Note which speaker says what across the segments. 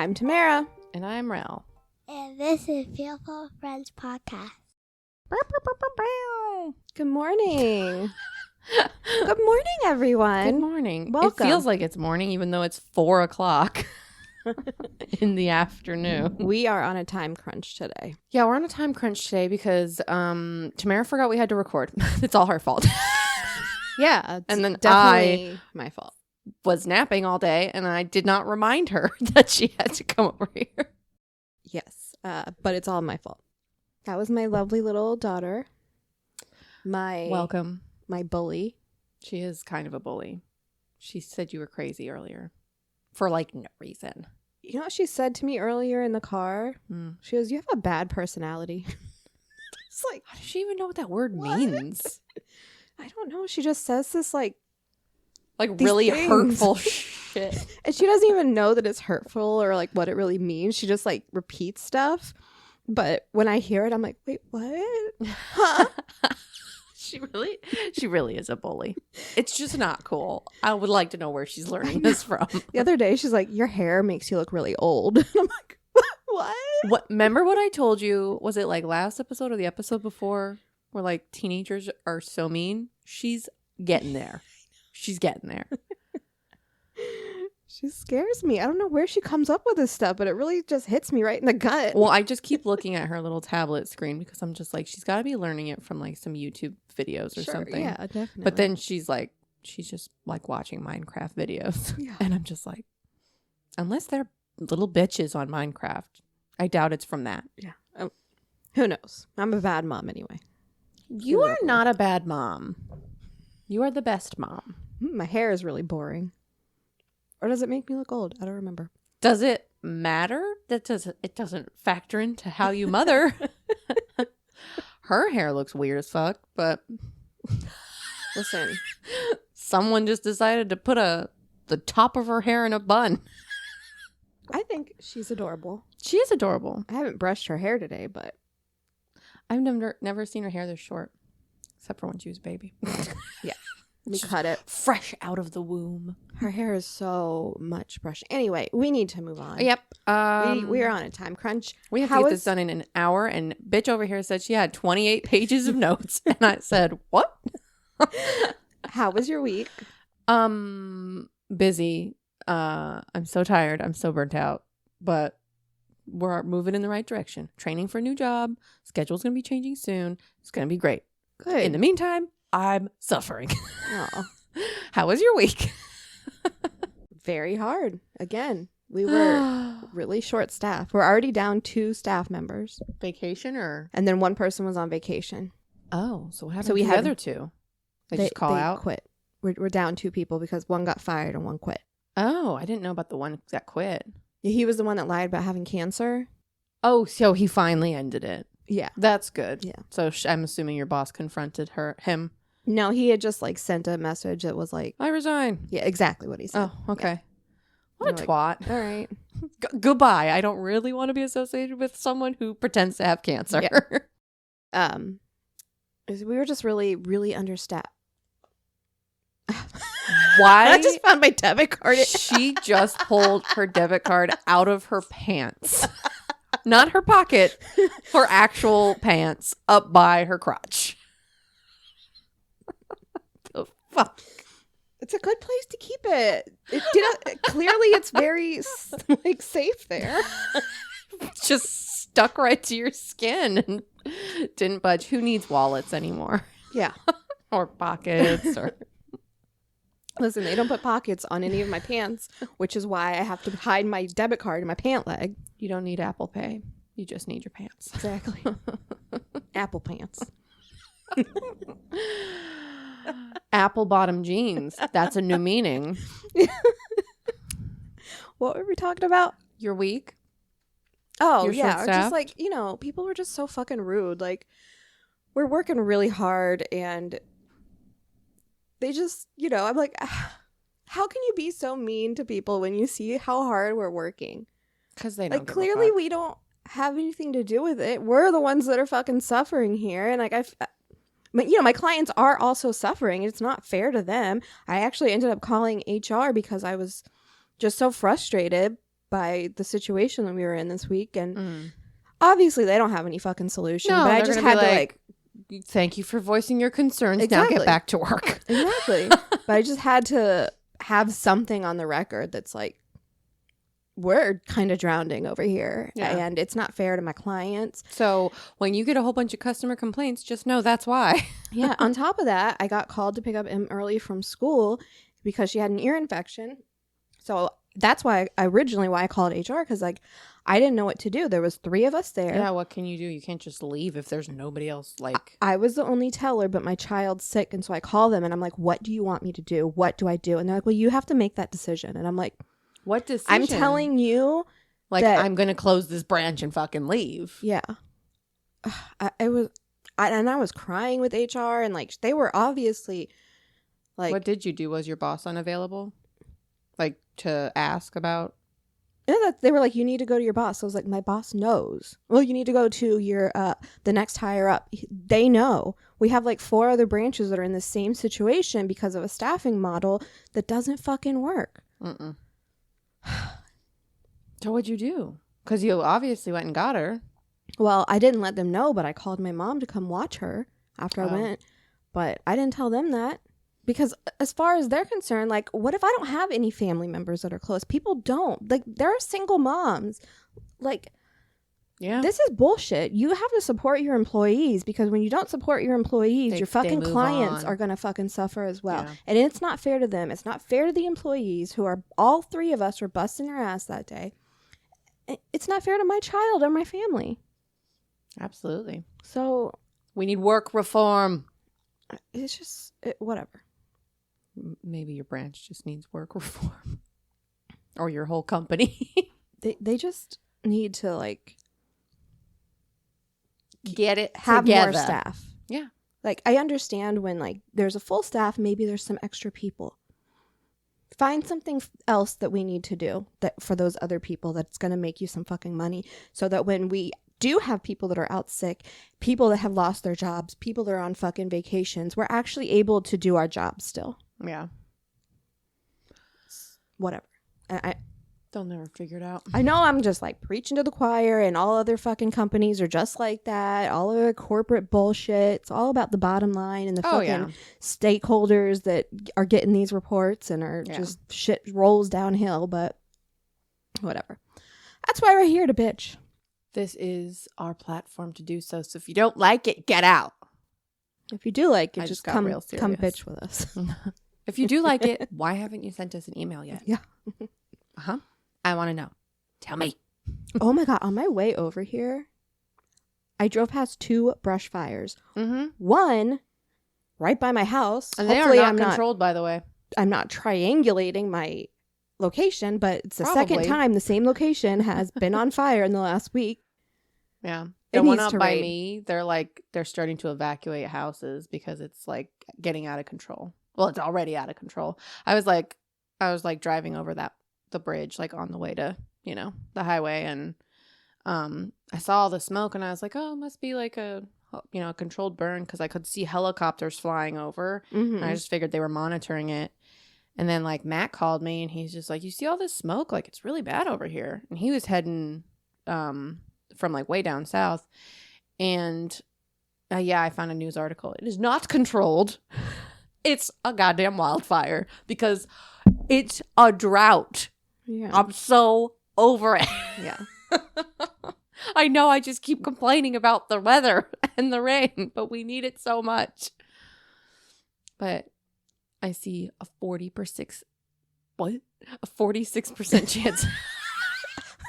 Speaker 1: I'm Tamara.
Speaker 2: And I'm Rel.
Speaker 3: And this is Fearful Friends Podcast.
Speaker 1: Good morning. Good morning, everyone.
Speaker 2: Good morning.
Speaker 1: Welcome.
Speaker 2: It feels like it's morning, even though it's 4 o'clock in the afternoon.
Speaker 1: We are on a time crunch today.
Speaker 2: Yeah, we're on a time crunch today because Tamara forgot we had to record. It's all her fault.
Speaker 1: Yeah, it's
Speaker 2: And then
Speaker 1: definitely my fault.
Speaker 2: Was napping all day, and I did not remind her that she had to come over here.
Speaker 1: Yes, but it's all my fault. That was my lovely little daughter.
Speaker 2: Welcome.
Speaker 1: My bully.
Speaker 2: She is kind of a bully. She said you were crazy earlier for like no reason.
Speaker 1: You know what she said to me earlier in the car? She goes, "You have a bad personality." It's like,
Speaker 2: how does she even know what that word
Speaker 1: what?
Speaker 2: means?
Speaker 1: I don't know. She just says this like
Speaker 2: really
Speaker 1: things.
Speaker 2: hurtful shit.
Speaker 1: And she doesn't even know that it's hurtful or like what it really means. She just like repeats stuff. But when I hear it, I'm like, wait, what? Huh?
Speaker 2: She really is a bully. It's just not cool. I would like to know where she's learning this from.
Speaker 1: The other day, she's like, your hair makes you look really old. And I'm like, what?
Speaker 2: Remember what I told you? Was it like last episode or the episode before where like teenagers are so mean? She's getting there. She's getting there.
Speaker 1: She scares me. I don't know where she comes up with this stuff, but it really just hits me right in the gut.
Speaker 2: Well, I just keep looking at her little tablet screen because I'm just like, she's got to be learning it from like some YouTube videos or something.
Speaker 1: Yeah, definitely.
Speaker 2: But then she's just like watching Minecraft videos.
Speaker 1: Yeah.
Speaker 2: And I'm just like, unless they're little bitches on Minecraft, I doubt it's from that.
Speaker 1: Yeah. Oh, who knows? I'm a bad mom anyway.
Speaker 2: You are not a bad mom. You are the best mom.
Speaker 1: My hair is really boring. Or does it make me look old? I don't remember.
Speaker 2: Does it matter? It doesn't factor into how you mother. Her hair looks weird as fuck, but
Speaker 1: Listen,
Speaker 2: someone just decided to put the top of her hair in a bun.
Speaker 1: I think she's adorable.
Speaker 2: She is adorable.
Speaker 1: I haven't brushed her hair today, but
Speaker 2: I've never seen her hair this short, except for when she was a baby.
Speaker 1: yeah. We cut it.
Speaker 2: Fresh out of the womb.
Speaker 1: Her hair is so much brushed. Anyway, we need to move on.
Speaker 2: Yep.
Speaker 1: We are on a time crunch.
Speaker 2: We have to get this done in an hour, and bitch over here said she had 28 pages of notes. And I said, what?
Speaker 1: How was your week?
Speaker 2: Busy. I'm so tired. I'm so burnt out. But we're moving in the right direction. Training for a new job. Schedule's going to be changing soon. It's going to be great.
Speaker 1: Good.
Speaker 2: In the meantime, I'm suffering.
Speaker 1: Oh,
Speaker 2: How was your week?
Speaker 1: very hard. Again, we were really short staffed. We're already down 2 staff members.
Speaker 2: Vacation or?
Speaker 1: And then one person was on vacation.
Speaker 2: Oh, so what happened
Speaker 1: So we
Speaker 2: to the
Speaker 1: had-
Speaker 2: other 2? They just call out?
Speaker 1: Quit. We're down 2 people because one got fired and one quit.
Speaker 2: Oh, I didn't know about the one that quit.
Speaker 1: Yeah, he was the one that lied about having cancer.
Speaker 2: Oh, so he finally ended it.
Speaker 1: Yeah.
Speaker 2: That's good.
Speaker 1: Yeah.
Speaker 2: So I'm assuming your boss confronted him.
Speaker 1: No, he had just like sent a message that was like,
Speaker 2: I resign.
Speaker 1: yeah, exactly what he said.
Speaker 2: Oh, okay.
Speaker 1: Yeah.
Speaker 2: What a
Speaker 1: You're
Speaker 2: twat.
Speaker 1: All right.
Speaker 2: Goodbye. I don't really want to be associated with someone who pretends to have cancer.
Speaker 1: Yeah. We were just really, really understaffed.
Speaker 2: Why?
Speaker 1: I just found my debit card.
Speaker 2: She just pulled her debit card out of her pants. Not her pocket. Her actual pants up by her crotch. The fuck?
Speaker 1: It's a good place to keep it. Clearly, it's very like safe there.
Speaker 2: Just stuck right to your skin and didn't budge. Who needs wallets anymore?
Speaker 1: Yeah.
Speaker 2: Or pockets or...
Speaker 1: Listen, they don't put pockets on any of my pants, which is why I have to hide my debit card in my pant leg.
Speaker 2: You don't need Apple Pay. You just need your pants.
Speaker 1: Exactly. Apple pants.
Speaker 2: Apple bottom jeans. That's a new meaning.
Speaker 1: What were we talking about?
Speaker 2: Your week?
Speaker 1: Oh,
Speaker 2: You're
Speaker 1: yeah. Or just
Speaker 2: short-staffed?
Speaker 1: like, people were just so fucking rude. Like, we're working really hard and they just, I'm like, how can you be so mean to people when you see how hard we're working?
Speaker 2: Because they don't
Speaker 1: Like,
Speaker 2: give a
Speaker 1: clearly
Speaker 2: fuck.
Speaker 1: we don't have anything to do with it. We're the ones that are fucking suffering here. And like, my clients are also suffering. It's not fair to them. I actually ended up calling HR because I was just so frustrated by the situation that we were in this week. And obviously they don't have any fucking solution.
Speaker 2: No,
Speaker 1: but I
Speaker 2: they're
Speaker 1: just
Speaker 2: gonna
Speaker 1: had
Speaker 2: be
Speaker 1: to
Speaker 2: thank you for voicing your concerns.
Speaker 1: Exactly.
Speaker 2: Now get back to work.
Speaker 1: Exactly. But I just had to have something on the record that's like, we're kind of drowning over here.
Speaker 2: Yeah.
Speaker 1: And it's not fair to my clients.
Speaker 2: So when you get a whole bunch of customer complaints, just know that's why.
Speaker 1: Yeah. On top of that, I got called to pick up Em early from school because she had an ear infection. So that's why I called HR, because like I didn't know what to do. There was 3 of us there.
Speaker 2: Yeah, what can you do? You can't just leave if there's nobody else. Like,
Speaker 1: I was the only teller, but my child's sick. And so I call them and I'm like, what do you want me to do? What do I do? And they're like, well, you have to make that decision. And I'm like,
Speaker 2: what decision?
Speaker 1: I'm telling you.
Speaker 2: Like,
Speaker 1: that,
Speaker 2: I'm going to close this branch and fucking leave.
Speaker 1: Yeah. I was crying with HR, and like they were obviously like.
Speaker 2: What did you do? Was your boss unavailable? Like, to ask about?
Speaker 1: Yeah, they were like, you need to go to your boss. I was like, my boss knows. Well, you need to go to your the next higher up. They know. We have like 4 other branches that are in the same situation because of a staffing model that doesn't fucking work.
Speaker 2: So what'd you do? Because you obviously went and got her.
Speaker 1: Well, I didn't let them know, but I called my mom to come watch her after I went. But I didn't tell them that. Because as far as they're concerned, like, what if I don't have any family members that are close? People don't. Like, there are single moms. Like,
Speaker 2: yeah,
Speaker 1: this is bullshit. You have to support your employees, because when you don't support your employees, your fucking clients are going to fucking suffer as well. Yeah. And it's not fair to them. It's not fair to the employees who are, all 3 of us were busting our ass that day. It's not fair to my child or my family.
Speaker 2: Absolutely.
Speaker 1: So
Speaker 2: we need work reform.
Speaker 1: It's just, whatever.
Speaker 2: Maybe your branch just needs work reform. Or your whole company.
Speaker 1: They just need to, like,
Speaker 2: get it
Speaker 1: have
Speaker 2: together.
Speaker 1: more staff.
Speaker 2: Yeah.
Speaker 1: Like, I understand when, like, there's a full staff, maybe there's some extra people. Find something else that we need to do that for those other people that's going to make you some fucking money, so that when we do have people that are out sick, people that have lost their jobs, people that are on fucking vacations, we're actually able to do our job still.
Speaker 2: Yeah.
Speaker 1: Whatever.
Speaker 2: They'll never figure it out.
Speaker 1: I know I'm just like preaching to the choir, and all other fucking companies are just like that. All of the corporate bullshit. It's all about the bottom line and the fucking stakeholders that are getting these reports and are just shit rolls downhill. But whatever. That's why we're here to bitch.
Speaker 2: This is our platform to do so. So if you don't like it, get out.
Speaker 1: If you do like it, just come bitch with us.
Speaker 2: If you do like it, why haven't you sent us an email yet?
Speaker 1: Yeah.
Speaker 2: I want to know. Tell me.
Speaker 1: Oh my God. On my way over here, I drove past 2 brush fires. One right by my house.
Speaker 2: And they are not controlled, by the way.
Speaker 1: I'm not triangulating my location, but it's the second time the same location has been on fire in the last week.
Speaker 2: Yeah. The one up by me, they're starting to evacuate houses because it's like getting out of control. Well, it's already out of control. I was like driving over the bridge, like on the way to, the highway, and I saw all the smoke, and I was like, oh, it must be like a controlled burn, because I could see helicopters flying over, and I just figured they were monitoring it. And then like Matt called me, and he's just like, you see all this smoke? Like, it's really bad over here. And he was heading from like way down south, and I found a news article. It is not controlled. It's a goddamn wildfire, because it's a drought.
Speaker 1: Yeah.
Speaker 2: I'm so over it.
Speaker 1: Yeah.
Speaker 2: I know I just keep complaining about the weather and the rain, but we need it so much. But I see a 46% chance.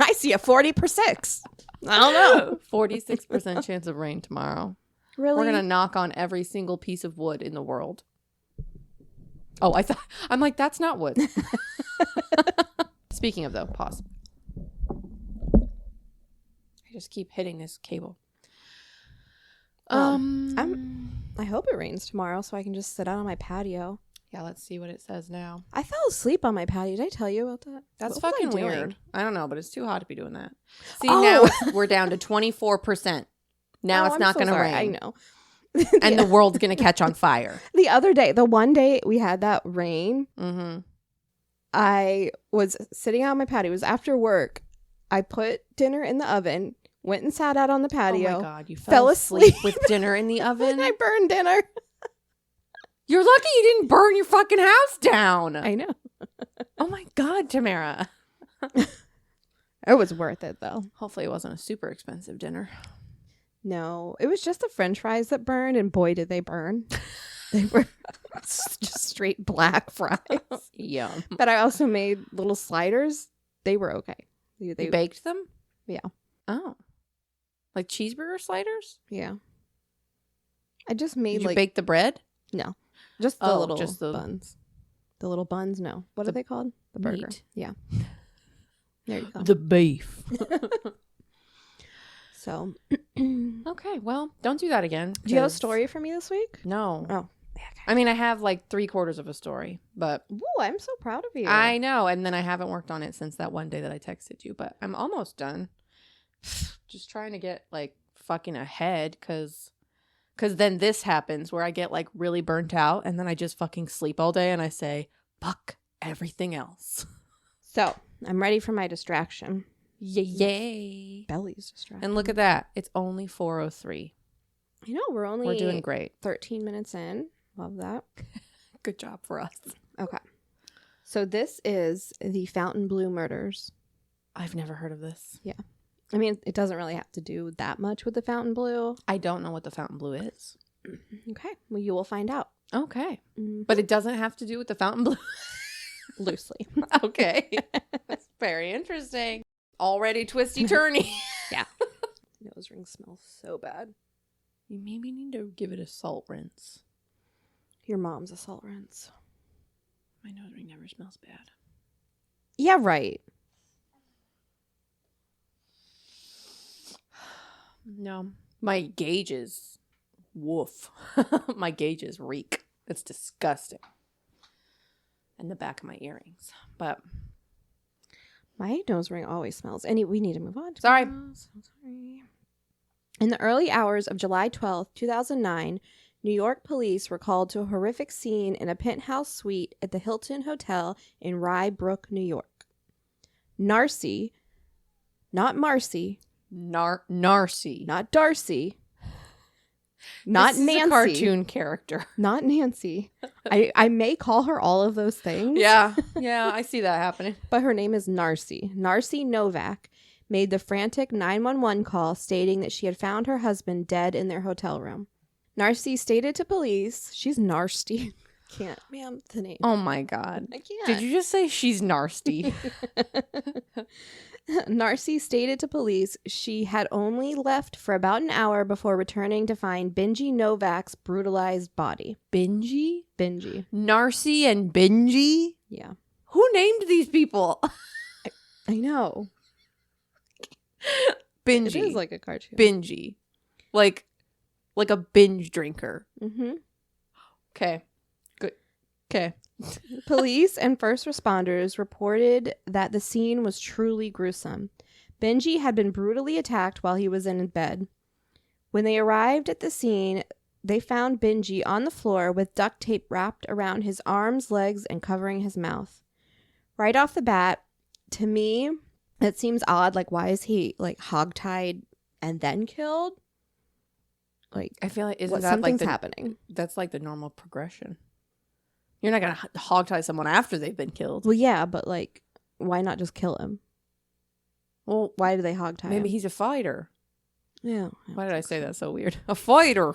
Speaker 1: I see a 40%. I don't know.
Speaker 2: 46% chance of rain tomorrow.
Speaker 1: Really?
Speaker 2: We're going to knock on every single piece of wood in the world. Oh, I'm like, that's not wood. Speaking of, though, pause. I just keep hitting this cable.
Speaker 1: I hope it rains tomorrow so I can just sit out on my patio.
Speaker 2: Yeah, let's see what it says now.
Speaker 1: I fell asleep on my patio. Did I tell you about that?
Speaker 2: That's fucking weird. I don't know, but it's too hot to be doing that. See, now we're down to 24%. Now it's not going to rain.
Speaker 1: I know.
Speaker 2: And the world's going to catch on fire.
Speaker 1: The other day, the one day we had that rain, I was sitting out on my patio. It was after work. I put dinner in the oven, went and sat out on the patio.
Speaker 2: Oh my God, you fell asleep with dinner in the oven?
Speaker 1: I burned dinner.
Speaker 2: You're lucky you didn't burn your fucking house down.
Speaker 1: I know.
Speaker 2: Oh my God, Tamara.
Speaker 1: It was worth it, though.
Speaker 2: Hopefully it wasn't a super expensive dinner.
Speaker 1: No, it was just the french fries that burned, and boy, did they burn. They were just straight black fries.
Speaker 2: Yum.
Speaker 1: But I also made little sliders. They were okay.
Speaker 2: You baked them?
Speaker 1: Yeah.
Speaker 2: Oh. Like cheeseburger sliders?
Speaker 1: Yeah. I just made
Speaker 2: Did you bake the bread?
Speaker 1: No. Just the little buns. The little buns? No. What are they called? The burger.
Speaker 2: Meat.
Speaker 1: Yeah. There you go.
Speaker 2: The beef.
Speaker 1: So.
Speaker 2: Okay, well, don't do that again.
Speaker 1: Do you have a story for me this week?
Speaker 2: No.
Speaker 1: Oh.
Speaker 2: I mean, I have like 3/4 of a story, but...
Speaker 1: Ooh, I'm so proud of you.
Speaker 2: I know, and then I haven't worked on it since that one day that I texted you, but I'm almost done. Just trying to get like fucking ahead, because then this happens where I get like really burnt out, and then I just fucking sleep all day, and I say, fuck everything else.
Speaker 1: So, I'm ready for my distraction.
Speaker 2: Yay.
Speaker 1: Belly's distraction.
Speaker 2: And look at that. It's only 4:03.
Speaker 1: I know, we're
Speaker 2: doing great.
Speaker 1: 13 minutes in. Love that.
Speaker 2: Good job for us.
Speaker 1: Okay. So this is the Fountainebleau murders.
Speaker 2: I've never heard of this.
Speaker 1: Yeah. I mean, it doesn't really have to do that much with the Fountainebleau.
Speaker 2: I don't know what the Fountainebleau is.
Speaker 1: Okay. Well, you will find out.
Speaker 2: Okay.
Speaker 1: Mm-hmm.
Speaker 2: But it doesn't have to do with the Fountainebleau?
Speaker 1: Loosely.
Speaker 2: Okay. That's very interesting. Already twisty-turny.
Speaker 1: Yeah. Nose ring smells so bad.
Speaker 2: You maybe need to give it a salt rinse.
Speaker 1: Your mom's a salt rinse.
Speaker 2: My nose ring never smells bad.
Speaker 1: Yeah, right.
Speaker 2: No. My gauges. Woof. My gauges reek. It's disgusting. And the back of my earrings. But
Speaker 1: my nose ring always smells. We need to move on.
Speaker 2: Sorry.
Speaker 1: So sorry. In the early hours of July 12th, 2009, New York police were called to a horrific scene in a penthouse suite at the Hilton Hotel in Rye Brook, New York. Narsty, not Marcy.
Speaker 2: Narsty.
Speaker 1: Not Darcy. Not
Speaker 2: this is
Speaker 1: Nancy.
Speaker 2: A cartoon character.
Speaker 1: Not Nancy. I may call her all of those things.
Speaker 2: Yeah, I see that happening.
Speaker 1: But her name is Narsty. Narsty Novack made the frantic 911 call stating that she had found her husband dead in their hotel room. Narsty stated to police, she's Narsty. Can't, ma'am, the name.
Speaker 2: Oh my God.
Speaker 1: I can't.
Speaker 2: Did you just say she's Narsty?
Speaker 1: Narsty stated to police she had only left for about an hour before returning to find Benji Novack's brutalized body.
Speaker 2: Benji?
Speaker 1: Benji.
Speaker 2: Narsty and Benji?
Speaker 1: Yeah.
Speaker 2: Who named these people?
Speaker 1: I know.
Speaker 2: Benji.
Speaker 1: It is like a cartoon.
Speaker 2: Benji. Like a binge drinker.
Speaker 1: Mm-hmm.
Speaker 2: Okay. Good. Okay.
Speaker 1: Police and first responders reported that the scene was truly gruesome. Benji had been brutally attacked while he was in bed. When they arrived at the scene, they found Benji on the floor with duct tape wrapped around his arms, legs, and covering his mouth. Right off the bat, to me, it seems odd. Like, why is he like hogtied and then killed? Like,
Speaker 2: I feel like
Speaker 1: something's happening.
Speaker 2: That's like the normal progression. You're not gonna hogtie someone after they've been killed.
Speaker 1: Well, yeah, but like, why not just kill him?
Speaker 2: Well,
Speaker 1: why do they hogtie him?
Speaker 2: Maybe he's a fighter.
Speaker 1: Yeah.
Speaker 2: Why did I say that so weird? A fighter.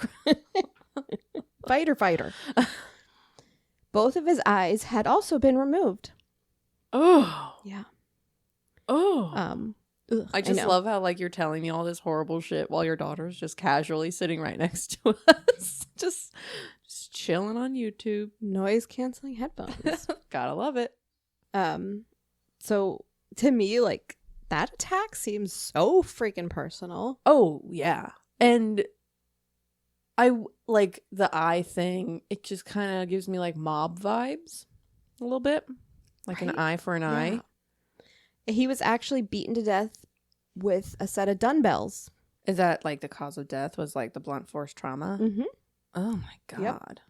Speaker 1: Fighter. Both of his eyes had also been removed.
Speaker 2: Oh.
Speaker 1: Yeah.
Speaker 2: Oh. I just
Speaker 1: know.
Speaker 2: love how like you're telling me all this horrible shit while your daughter's just casually sitting right next to us. just chilling on YouTube.
Speaker 1: Noise canceling headphones.
Speaker 2: Gotta love it.
Speaker 1: So to me, like, that attack seems so freaking personal.
Speaker 2: Oh, yeah. And I like the eye thing. It just kind of gives me like mob vibes a little bit. Like
Speaker 1: Right?
Speaker 2: an eye for an eye.
Speaker 1: He was actually beaten to death with a set of dumbbells.
Speaker 2: Is that like the cause of death was like the blunt force trauma?
Speaker 1: Mm-hmm.
Speaker 2: Oh my God.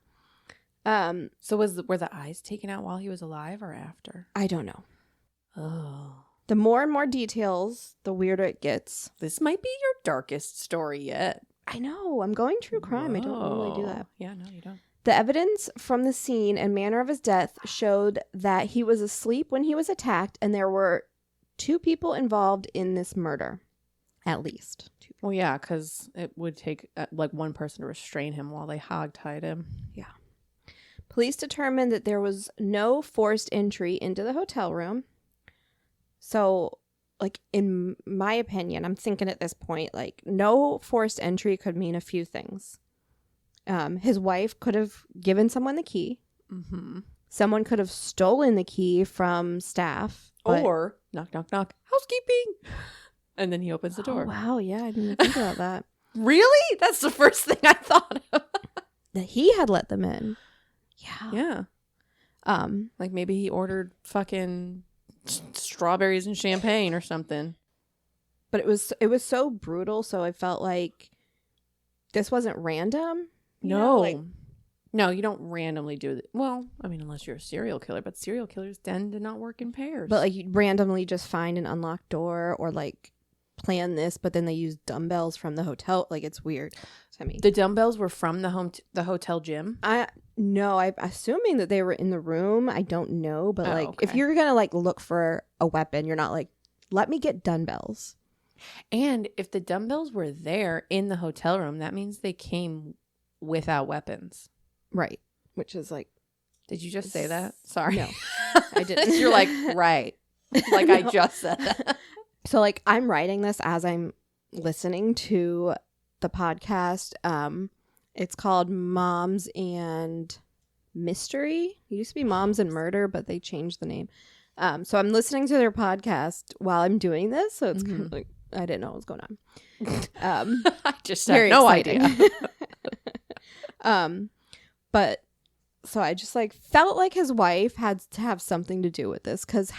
Speaker 2: So were the eyes taken out while he was alive or after?
Speaker 1: I don't know.
Speaker 2: Oh.
Speaker 1: The more and more details, the weirder it gets.
Speaker 2: This might be your darkest story yet.
Speaker 1: I know. I'm going true crime.
Speaker 2: Whoa.
Speaker 1: I don't normally do that.
Speaker 2: Yeah, no, you don't.
Speaker 1: The evidence from the scene and manner of his death showed that he was asleep when he was attacked, and there were 2 people involved in this murder. At least. 2.
Speaker 2: Well, yeah, because it would take like one person to restrain him while they hogtied him.
Speaker 1: Yeah. Police determined that there was no forced entry into the hotel room. So, like, in my opinion, I'm thinking at this point, like, no forced entry could mean a few things. His wife could have given someone the key.
Speaker 2: Mm-hmm.
Speaker 1: Someone could have stolen the key from staff.
Speaker 2: Or, knock, knock, knock, housekeeping. And then he opens the door.
Speaker 1: Oh, wow. Yeah, I didn't even think about that.
Speaker 2: Really? That's the first thing I thought of.
Speaker 1: That he had let them in. Yeah.
Speaker 2: Yeah. Like maybe he ordered fucking strawberries and champagne or something.
Speaker 1: But it was so brutal, so I felt like this wasn't random.
Speaker 2: No. No, you don't randomly do it. Well, I mean, unless you're a serial killer, but serial killers tend to not work in pairs.
Speaker 1: But like you randomly just find an unlocked door or like plan this, but then they use dumbbells from the hotel. Like it's weird to me.
Speaker 2: The dumbbells were from the hotel gym?
Speaker 1: I'm assuming that they were in the room. I don't know, but if
Speaker 2: okay.
Speaker 1: you're gonna like look for a weapon, you're not like, let me get dumbbells.
Speaker 2: And if the dumbbells were there in the hotel room, that means they came without weapons.
Speaker 1: Right. Which is like,
Speaker 2: did you just say that? Sorry.
Speaker 1: No, I didn't.
Speaker 2: You're like, right. Like
Speaker 1: No.
Speaker 2: I just said that.
Speaker 1: So like I'm writing this as I'm listening to the podcast. It's called Moms and Mystery. It used to be Moms and Murder, but they changed the name. So I'm listening to their podcast while I'm doing this. So it's kind of like, I didn't know what was going on.
Speaker 2: I just had no idea.
Speaker 1: But so I just like felt like his wife had to have something to do with this, because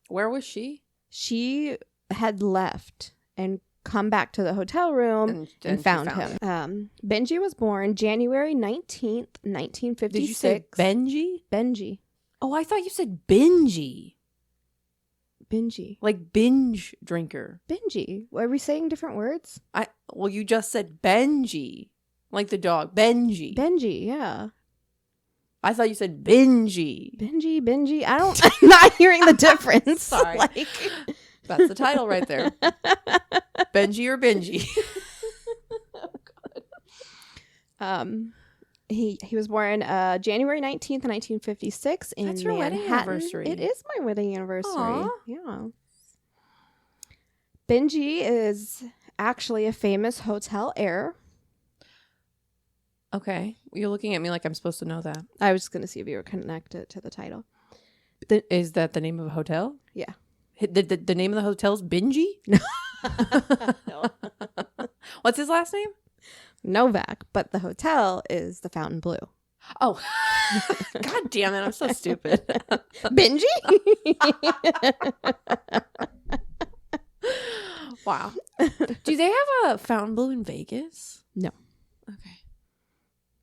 Speaker 2: Where was she?
Speaker 1: She had left and come back to the hotel room and found him. Benji was born January 19th, 1956.
Speaker 2: Did you say Benji?
Speaker 1: Benji.
Speaker 2: Oh, I thought you said Benji.
Speaker 1: Benji.
Speaker 2: Like binge drinker.
Speaker 1: Benji. Are we saying different words?
Speaker 2: Well, you just said Benji. Like the dog. Benji.
Speaker 1: Benji, yeah.
Speaker 2: I thought you said Benji.
Speaker 1: Benji. I'm not hearing the difference.
Speaker 2: Sorry. That's the title right there. Benji or Benji.
Speaker 1: Oh, God. He was born January 19th, 1956 in
Speaker 2: That's your
Speaker 1: Manhattan.
Speaker 2: wedding anniversary.
Speaker 1: It is my wedding anniversary.
Speaker 2: Aww.
Speaker 1: Yeah. Benji is actually a famous hotel heir.
Speaker 2: Okay. You're looking at me like I'm supposed to know that.
Speaker 1: I was just going to see if you were connected to the title.
Speaker 2: Is that the name of a hotel?
Speaker 1: Yeah.
Speaker 2: The name of the hotel's Benji?
Speaker 1: No.
Speaker 2: What's his last name?
Speaker 1: Novack, but the hotel is the Fountainebleau.
Speaker 2: Oh. God damn it. I'm so stupid.
Speaker 1: Benji?
Speaker 2: Wow. Do they have a Fountainebleau in Vegas?
Speaker 1: No.
Speaker 2: Okay.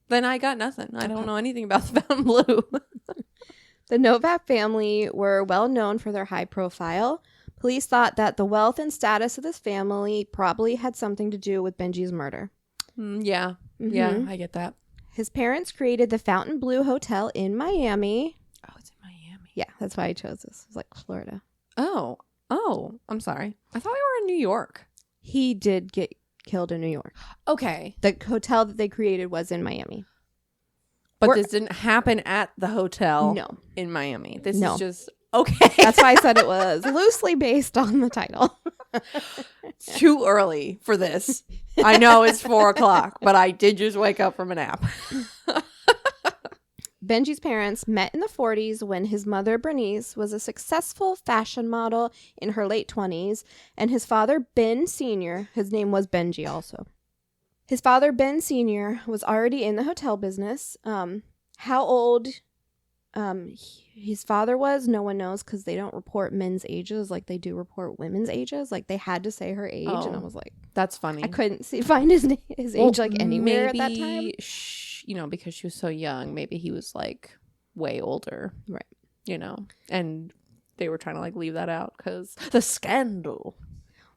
Speaker 2: Then I got nothing. I don't know anything about the Fountainebleau.
Speaker 1: The Novack family were well known for their high profile. Police thought that the wealth and status of this family probably had something to do with Benji's murder.
Speaker 2: Yeah.
Speaker 1: Mm-hmm.
Speaker 2: Yeah, I get that.
Speaker 1: His parents created the Fountainebleau Hotel in Miami.
Speaker 2: Oh, it's in Miami.
Speaker 1: Yeah, that's why I chose this. It was like Florida.
Speaker 2: Oh, I'm sorry. I thought we were in New York.
Speaker 1: He did get killed in New York.
Speaker 2: Okay.
Speaker 1: The hotel that they created was in Miami.
Speaker 2: But this didn't happen at the hotel in Miami. This is just, okay.
Speaker 1: That's why I said it was loosely based on the title.
Speaker 2: It's too early for this. I know it's 4:00, but I did just wake up from a nap.
Speaker 1: Benji's parents met in the 40s when his mother, Bernice, was a successful fashion model in her late 20s, and his father, Ben Sr., his name was Benji also. His father, Ben Sr., was already in the hotel business. How old his father was, no one knows, because they don't report men's ages like they do report women's ages. Like, they had to say her age, and I was like...
Speaker 2: That's funny.
Speaker 1: I couldn't find his age, like, anywhere at that time.
Speaker 2: because she was so young, maybe he was like way older.
Speaker 1: Right.
Speaker 2: And they were trying to like leave that out because the scandal.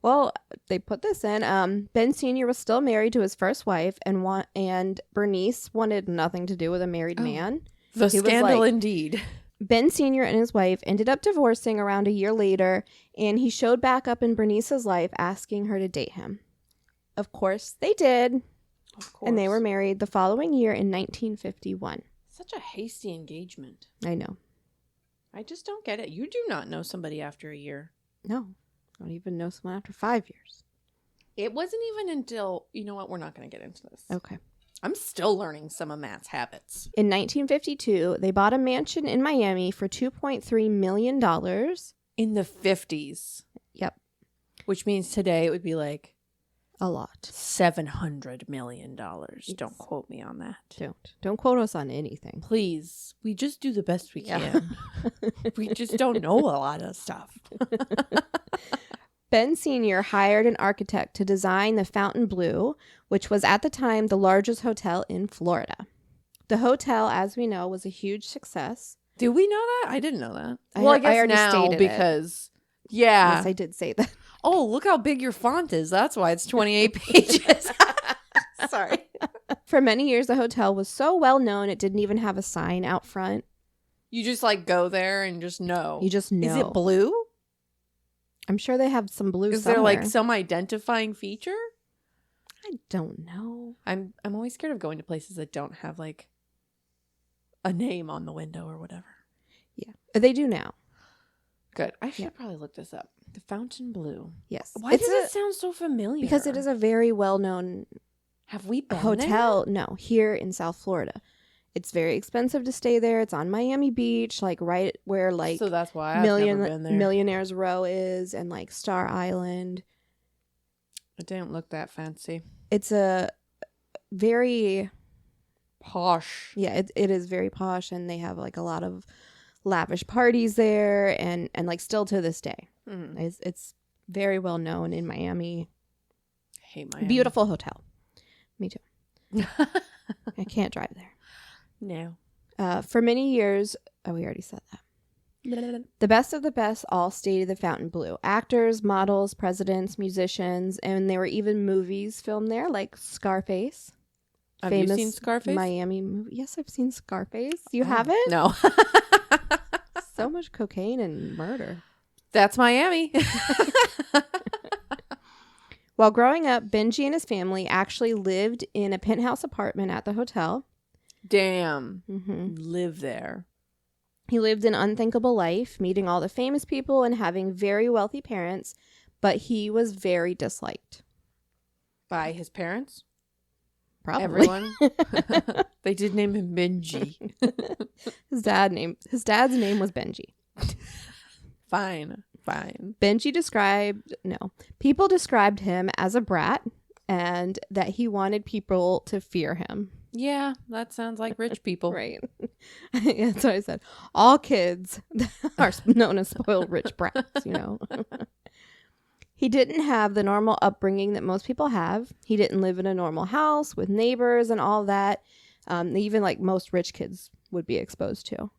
Speaker 1: Well, they put this in. Ben Sr. was still married to his first wife, and Bernice wanted nothing to do with a married man.
Speaker 2: The scandal indeed.
Speaker 1: Ben Sr. and his wife ended up divorcing around a year later, and he showed back up in Bernice's life asking her to date him. Of course, they did.
Speaker 2: Of course.
Speaker 1: And they were married the following year in 1951.
Speaker 2: Such a hasty engagement.
Speaker 1: I know.
Speaker 2: I just don't get it. You do not know somebody after a year.
Speaker 1: No. I don't even know someone after 5 years.
Speaker 2: It wasn't even until, you know what, we're not going to get into this.
Speaker 1: Okay.
Speaker 2: I'm still learning some of Matt's habits.
Speaker 1: In 1952, they bought a mansion in Miami for $2.3 million.
Speaker 2: In the 50s.
Speaker 1: Yep.
Speaker 2: Which means today it would be like
Speaker 1: a lot.
Speaker 2: $700 million. Yes. Don't quote me on that.
Speaker 1: Don't quote us on anything.
Speaker 2: Please. We just do the best we can. We just don't know a lot of stuff.
Speaker 1: Ben Sr. hired an architect to design the Fountainebleau, which was at the time the largest hotel in Florida. The hotel, as we know, was a huge success.
Speaker 2: Do we know that? I didn't know that.
Speaker 1: I guess already now stated
Speaker 2: because it. Yeah.
Speaker 1: Yes, I did say that.
Speaker 2: Oh, look how big your font is. That's why it's 28 pages. Sorry.
Speaker 1: For many years, the hotel was so well known it didn't even have a sign out front.
Speaker 2: You just like go there and just know.
Speaker 1: You just know.
Speaker 2: Is it blue?
Speaker 1: I'm sure they have some blue.
Speaker 2: Is there like some identifying feature?
Speaker 1: I don't know.
Speaker 2: I'm always scared of going to places that don't have like a name on the window or whatever.
Speaker 1: Yeah, they do now.
Speaker 2: Good. I should probably look this up. The Fountainebleau.
Speaker 1: Yes.
Speaker 2: Why does it sound so familiar?
Speaker 1: Because it is a very well-known
Speaker 2: Have we been
Speaker 1: hotel.
Speaker 2: there?
Speaker 1: No, here in South Florida. It's very expensive to stay there. It's on Miami Beach, like right where like
Speaker 2: so that's why I've never been there.
Speaker 1: Millionaires Row is, and like Star Island.
Speaker 2: It didn't look that fancy.
Speaker 1: It's a very
Speaker 2: posh.
Speaker 1: Yeah, it is very posh, and they have like a lot of lavish parties there, and like still to this day, it's very well known in Miami.
Speaker 2: I hate Miami.
Speaker 1: Beautiful hotel. Me too. I can't drive there.
Speaker 2: No.
Speaker 1: For many years, we already said that. The best of the best all stayed at the Fountainebleau. Actors, models, presidents, musicians, and there were even movies filmed there, like Scarface.
Speaker 2: Have you seen Scarface?
Speaker 1: Miami movie. Yes, I've seen Scarface. You haven't?
Speaker 2: No.
Speaker 1: So much cocaine and murder.
Speaker 2: That's Miami.
Speaker 1: While growing up, Benji and his family actually lived in a penthouse apartment at the hotel.
Speaker 2: Damn. Live there.
Speaker 1: He lived an unthinkable life, meeting all the famous people and having very wealthy parents, but he was very disliked.
Speaker 2: By his parents?
Speaker 1: Probably.
Speaker 2: Everyone? They did name him Benji.
Speaker 1: His dad's name was Benji.
Speaker 2: Fine.
Speaker 1: People described him as a brat and that he wanted people to fear him.
Speaker 2: Yeah, that sounds like rich people.
Speaker 1: Right. That's what I said. All kids are known as spoiled rich brats, you know. He didn't have the normal upbringing that most people have. He didn't live in a normal house with neighbors and all that. Even like most rich kids would be exposed to.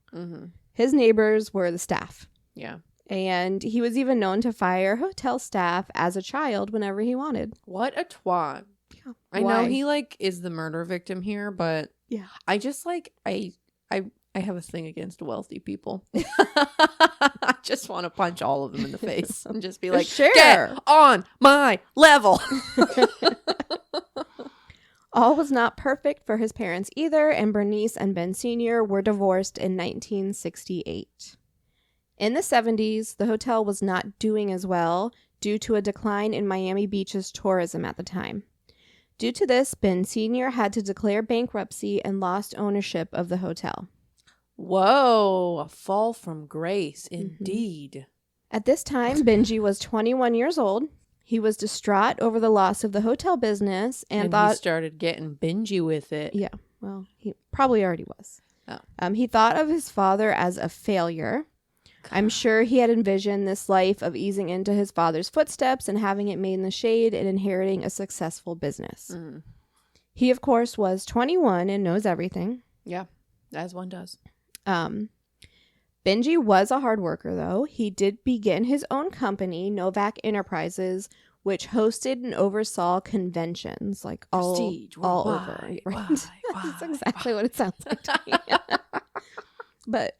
Speaker 1: His neighbors were the staff.
Speaker 2: Yeah.
Speaker 1: And he was even known to fire hotel staff as a child whenever he wanted.
Speaker 2: What a twat.
Speaker 1: Yeah.
Speaker 2: I know he like is the murder victim here, but
Speaker 1: yeah,
Speaker 2: I just like I have a thing against wealthy people. I just want to punch all of them in the face and just be like,
Speaker 1: sure,
Speaker 2: get on my level.
Speaker 1: All was not perfect for his parents either, and Bernice and Ben Sr. were divorced in 1968. In the 70s, the hotel was not doing as well due to a decline in Miami Beach's tourism at the time. Due to this, Ben Sr. had to declare bankruptcy and lost ownership of the hotel.
Speaker 2: Whoa, a fall from grace, indeed.
Speaker 1: At this time, Benji was 21 years old. He was distraught over the loss of the hotel business and thought...
Speaker 2: he started getting Benji with it.
Speaker 1: Yeah, well, he probably already was.
Speaker 2: Oh.
Speaker 1: He thought of his father as a failure. I'm sure he had envisioned this life of easing into his father's footsteps and having it made in the shade and inheriting a successful business. He, of course, was 21 and knows everything.
Speaker 2: Yeah, as one does.
Speaker 1: Benji was a hard worker, though. He did begin his own company, Novack Enterprises, which hosted and oversaw conventions, like all over. Right? That's exactly what it sounds like to me. But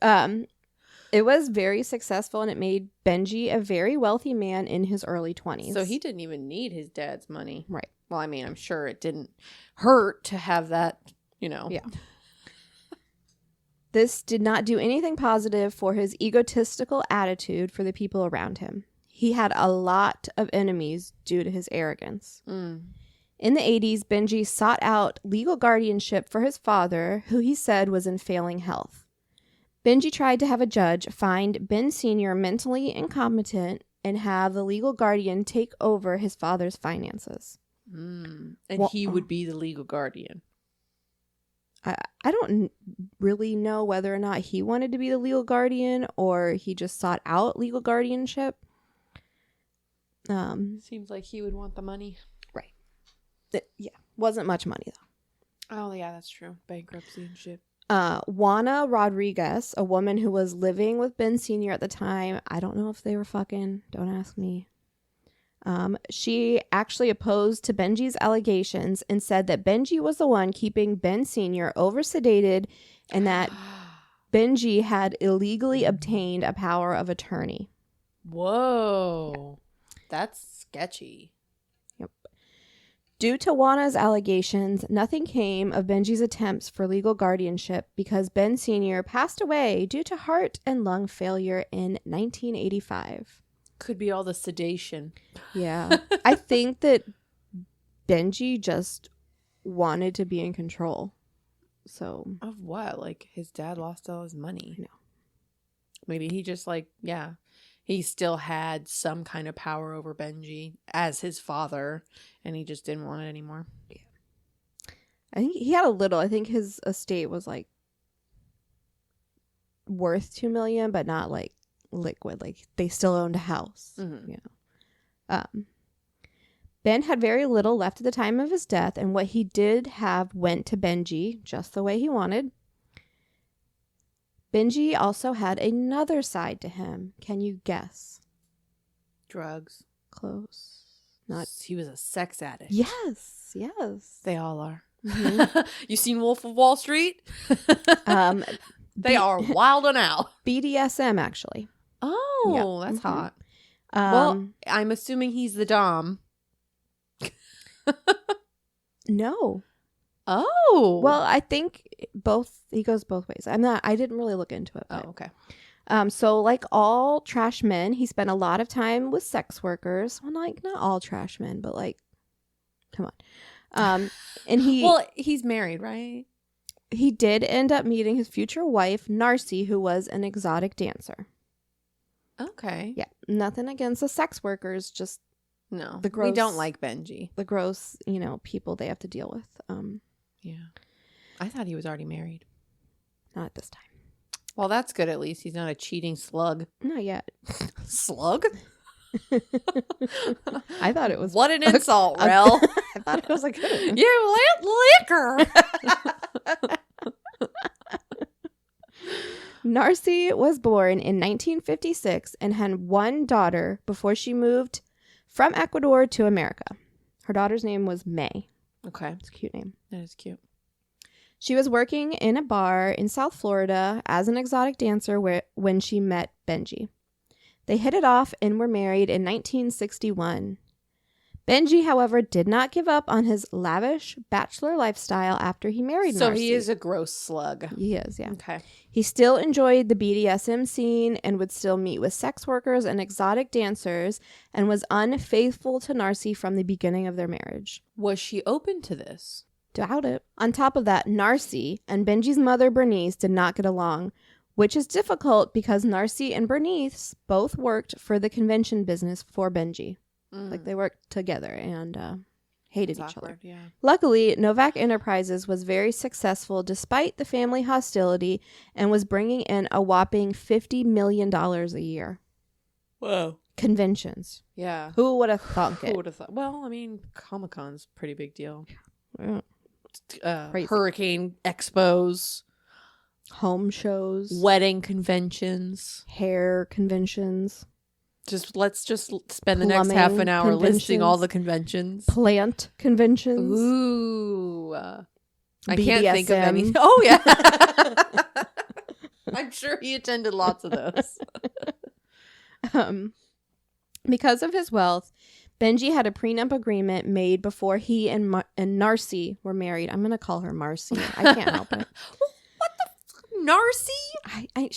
Speaker 1: it was very successful, and it made Benji a very wealthy man in his early 20s.
Speaker 2: So he didn't even need his dad's money.
Speaker 1: Right.
Speaker 2: Well, I mean, I'm sure it didn't hurt to have that, Yeah.
Speaker 1: This did not do anything positive for his egotistical attitude for the people around him. He had a lot of enemies due to his arrogance. In the 80s, Benji sought out legal guardianship for his father, who he said was in failing health. Benji tried to have a judge find Ben Sr. mentally incompetent and have the legal guardian take over his father's finances.
Speaker 2: And he would be the legal guardian.
Speaker 1: I don't really know whether or not he wanted to be the legal guardian or he just sought out legal guardianship.
Speaker 2: Seems like he would want the money.
Speaker 1: Right. Wasn't much money, though.
Speaker 2: Oh, yeah, that's true. Bankruptcy and shit.
Speaker 1: Juana Rodriguez, a woman who was living with Ben Sr. at the time. I don't know if they were fucking. Don't ask me. She actually opposed to Benji's allegations and said that Benji was the one keeping Ben Sr. over-sedated and that Benji had illegally obtained a power of attorney.
Speaker 2: Whoa. Yeah. That's sketchy.
Speaker 1: Yep. Due to Juana's allegations, nothing came of Benji's attempts for legal guardianship because Ben Sr. passed away due to heart and lung failure in 1985.
Speaker 2: Could be all the sedation.
Speaker 1: Yeah. I think that Benji just wanted to be in control. So.
Speaker 2: Of what? Like his dad lost all his money.
Speaker 1: I know.
Speaker 2: Maybe he just he still had some kind of power over Benji as his father and he just didn't want it anymore.
Speaker 1: Yeah. I think he had a little. I think his estate was like worth $2 million, but not like liquid, like they still owned a house. Ben had very little left at the time of his death, and what he did have went to Benji just the way he wanted. Benji also had another side to him. Can you guess?
Speaker 2: Drugs.
Speaker 1: Close. Not.
Speaker 2: He was a sex addict.
Speaker 1: Yes.
Speaker 2: They all are. Mm-hmm. You seen Wolf of Wall Street? They are wilding out.
Speaker 1: BDSM, actually.
Speaker 2: Oh, yeah. That's hot. Well, I'm assuming he's the dom.
Speaker 1: No.
Speaker 2: Oh.
Speaker 1: Well, I think he goes both ways. I didn't really look into it. But,
Speaker 2: okay.
Speaker 1: So like all trash men, he spent a lot of time with sex workers. Well, like not all trash men, but like, come on. And
Speaker 2: he's married, right?
Speaker 1: He did end up meeting his future wife, Narsty, who was an exotic dancer.
Speaker 2: Okay.
Speaker 1: Yeah. Nothing against the sex workers, just
Speaker 2: no.
Speaker 1: The gross,
Speaker 2: we don't like Benji.
Speaker 1: The gross, people they have to deal with.
Speaker 2: Yeah. I thought he was already married.
Speaker 1: Not at this time.
Speaker 2: Well, that's good at least. He's not a cheating slug.
Speaker 1: Not yet.
Speaker 2: Slug?
Speaker 1: I thought it was.
Speaker 2: What an insult, Rel.
Speaker 1: I thought it was a good one.
Speaker 2: You liquor.
Speaker 1: Narsty was born in 1956 and had one daughter before she moved from Ecuador to America. Her daughter's name was May.
Speaker 2: Okay.
Speaker 1: It's a cute name.
Speaker 2: That is cute.
Speaker 1: She was working in a bar in South Florida as an exotic dancer when she met Benji. They hit it off and were married in 1961. Benji, however, did not give up on his lavish bachelor lifestyle after he married Narsty.
Speaker 2: So he is a gross slug.
Speaker 1: He is, yeah.
Speaker 2: Okay.
Speaker 1: He still enjoyed the BDSM scene and would still meet with sex workers and exotic dancers and was unfaithful to Narsty from the beginning of their marriage.
Speaker 2: Was she open to this?
Speaker 1: Doubt it. On top of that, Narsty and Benji's mother, Bernice, did not get along, which is difficult because Narsty and Bernice both worked for the convention business for Benji. Like they worked together and hated each other.
Speaker 2: Yeah.
Speaker 1: Luckily, Novack Enterprises was very successful despite the family hostility and was bringing in a whopping $50 million a year.
Speaker 2: Whoa.
Speaker 1: Conventions.
Speaker 2: Yeah.
Speaker 1: Who would have thunk it?
Speaker 2: Who would have thought? Well, I mean, Comic-Con's a pretty big deal.
Speaker 1: Yeah.
Speaker 2: hurricane expos,
Speaker 1: home shows,
Speaker 2: wedding conventions,
Speaker 1: hair conventions.
Speaker 2: Let's spend the next half an hour listing all the conventions.
Speaker 1: Plant conventions.
Speaker 2: Ooh. I
Speaker 1: BDSM.
Speaker 2: can't think of any. Oh, yeah. I'm sure he attended lots of those.
Speaker 1: Because of his wealth, Benji had a prenup agreement made before he and Narsty were married. I'm going to call her Marcy. I can't help it.
Speaker 2: What the Narsty?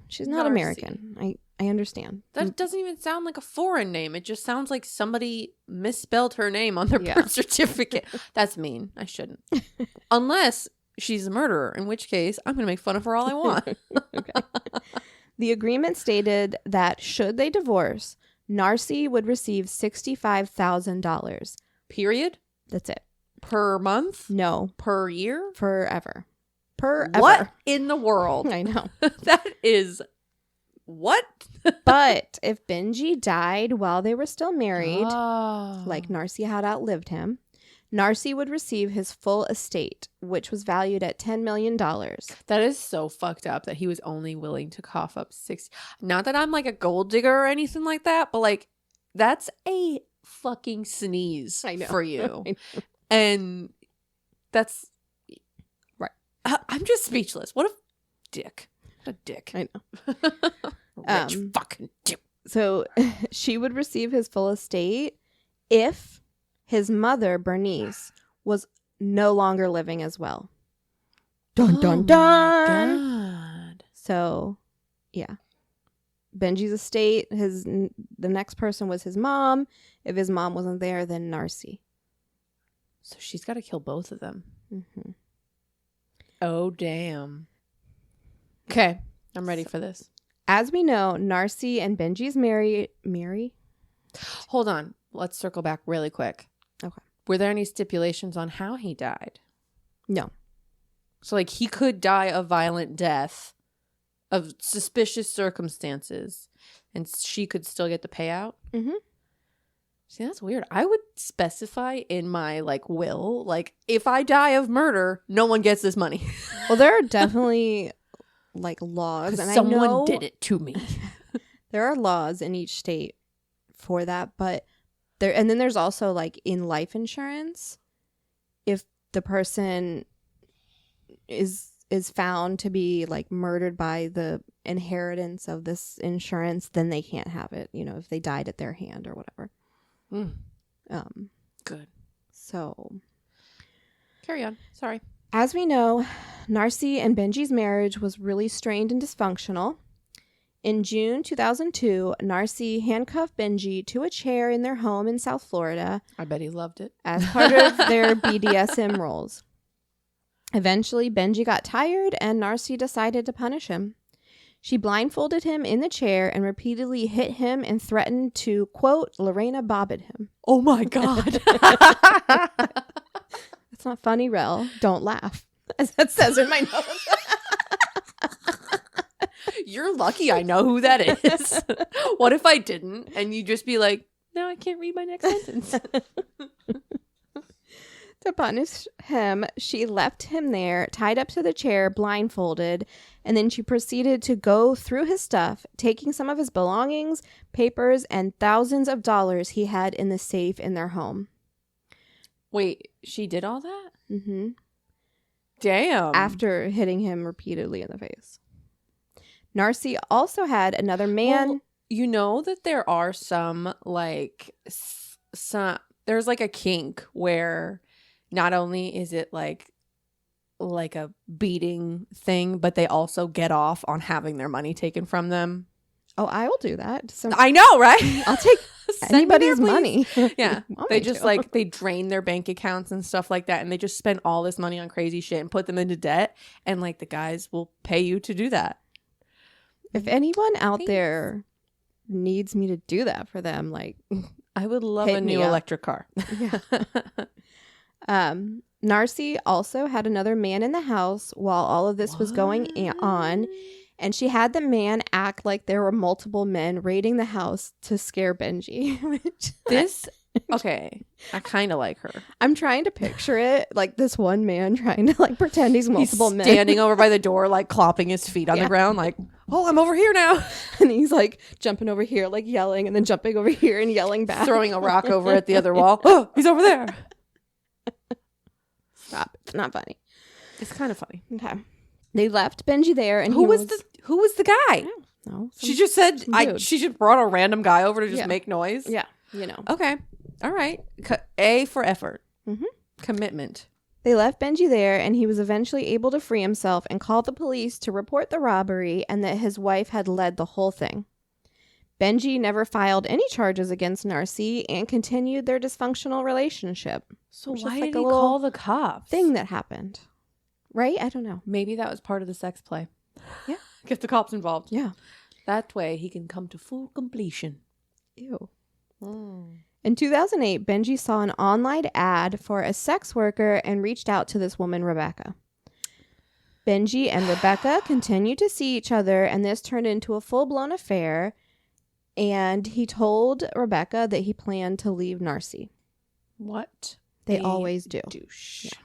Speaker 1: She's not
Speaker 2: Narsty.
Speaker 1: American. I understand.
Speaker 2: That doesn't even sound like a foreign name. It just sounds like somebody misspelled her name on their birth certificate. That's mean. I shouldn't. Unless she's a murderer, in which case I'm going to make fun of her all I want.
Speaker 1: Okay. The agreement stated that should they divorce, Narsty would receive $65,000.
Speaker 2: Period?
Speaker 1: That's it.
Speaker 2: Per month?
Speaker 1: No.
Speaker 2: Per year?
Speaker 1: Forever.
Speaker 2: What in the world?
Speaker 1: I know.
Speaker 2: That is... What?
Speaker 1: But if Benji died while they were still married, like Narsty had outlived him, Narsty would receive his full estate, which was valued at $10 million.
Speaker 2: That is so fucked up that he was only willing to cough up 60. Not that I'm like a gold digger or anything like that, but like that's a fucking sneeze for you. And that's
Speaker 1: right.
Speaker 2: I'm just speechless. What a dick. What a dick.
Speaker 1: I know.
Speaker 2: Rich fucking dick.
Speaker 1: So she would receive his full estate if his mother, Bernice, was no longer living as well. Dun, dun, dun.
Speaker 2: My God.
Speaker 1: So, yeah. Benji's estate, the next person was his mom. If his mom wasn't there, then Narsty.
Speaker 2: So she's got to kill both of them.
Speaker 1: Mm-hmm.
Speaker 2: Oh, damn. Okay. I'm ready for this.
Speaker 1: As we know, Narsty and Benji's Mary?
Speaker 2: Hold on. Let's circle back really quick.
Speaker 1: Okay.
Speaker 2: Were there any stipulations on how he died?
Speaker 1: No.
Speaker 2: So, like, he could die a violent death of suspicious circumstances, and she could still get the payout?
Speaker 1: Mm-hmm.
Speaker 2: See, that's weird. I would specify in my, like, will, like, if I die of murder, no one gets this money.
Speaker 1: Well, there are definitely, like, laws. And
Speaker 2: someone did it to me.
Speaker 1: There are laws in each state for that, but and then there's also, like, in life insurance, if the person is found to be, like, murdered by the inheritance of this insurance, then they can't have it, if they died at their hand or whatever.
Speaker 2: Good.
Speaker 1: So
Speaker 2: carry on. Sorry.
Speaker 1: As we know, Narsty and Benji's marriage was really strained and dysfunctional. In June 2002, Narsty handcuffed Benji to a chair in their home in South Florida.
Speaker 2: I bet he loved it.
Speaker 1: As part of their BDSM roles. Eventually, Benji got tired and Narsty decided to punish him. She blindfolded him in the chair and repeatedly hit him and threatened to, quote, Lorena Bobbitt him.
Speaker 2: Oh my God.
Speaker 1: That's not funny, Rel. Don't laugh. As that says in my notes.
Speaker 2: You're lucky I know who that is. What if I didn't? And you'd just be like, no, I can't read my next sentence.
Speaker 1: To punish him, she left him there, tied up to the chair, blindfolded, and then she proceeded to go through his stuff, taking some of his belongings, papers, and thousands of dollars he had in the safe in their home.
Speaker 2: Wait, she did all that?
Speaker 1: Mm-hmm.
Speaker 2: Damn.
Speaker 1: After hitting him repeatedly in the face. Narsty also had another man.
Speaker 2: Well, you know that there are some, like, there's like a kink where not only is it like a beating thing, but they also get off on having their money taken from them.
Speaker 1: Oh, I will do that.
Speaker 2: I know, right?
Speaker 1: I'll take anybody's money.
Speaker 2: Yeah. They just like, they drain their bank accounts and stuff like that. And they just spend all this money on crazy shit and put them into debt. And like the guys will pay you to do that.
Speaker 1: If anyone out there needs me to do that for them, like,
Speaker 2: I would love a new electric car.
Speaker 1: Yeah. Narsty also had another man in the house while all of this was going on, and she had the man act like there were multiple men raiding the house to scare Benji.
Speaker 2: This Okay. I kind of like her.
Speaker 1: I'm trying to picture it like this one man trying to like pretend he's multiple men.
Speaker 2: Standing over by the door, like clopping his feet on the ground, like, oh, I'm over here now.
Speaker 1: And he's like jumping over here, like yelling, and then jumping over here and yelling back.
Speaker 2: Throwing a rock over at the other wall. Oh, he's over there.
Speaker 1: Stop. It's not funny.
Speaker 2: It's kind of funny.
Speaker 1: Okay. They left Benji there, and
Speaker 2: who was the guy?
Speaker 1: No.
Speaker 2: She just said she just brought a random guy over to just make noise.
Speaker 1: Yeah. You know.
Speaker 2: Okay. All right. A for effort.
Speaker 1: Mm-hmm.
Speaker 2: Commitment.
Speaker 1: They left Benji there, and he was eventually able to free himself and called the police to report the robbery and that his wife had led the whole thing. Benji never filed any charges against Narsty and continued their dysfunctional relationship.
Speaker 2: So why did he call the cops?
Speaker 1: Thing that happened. Right? I don't know.
Speaker 2: Maybe that was part of the sex play.
Speaker 1: Yeah.
Speaker 2: Get the cops involved.
Speaker 1: Yeah.
Speaker 2: That way he can come to full completion.
Speaker 1: Ew. In 2008, Benji saw an online ad for a sex worker and reached out to this woman, Rebecca. Benji and Rebecca continued to see each other, and this turned into a full-blown affair, and he told Rebecca that he planned to leave Narsty.
Speaker 2: What?
Speaker 1: They always do.
Speaker 2: Douche.
Speaker 1: Yeah.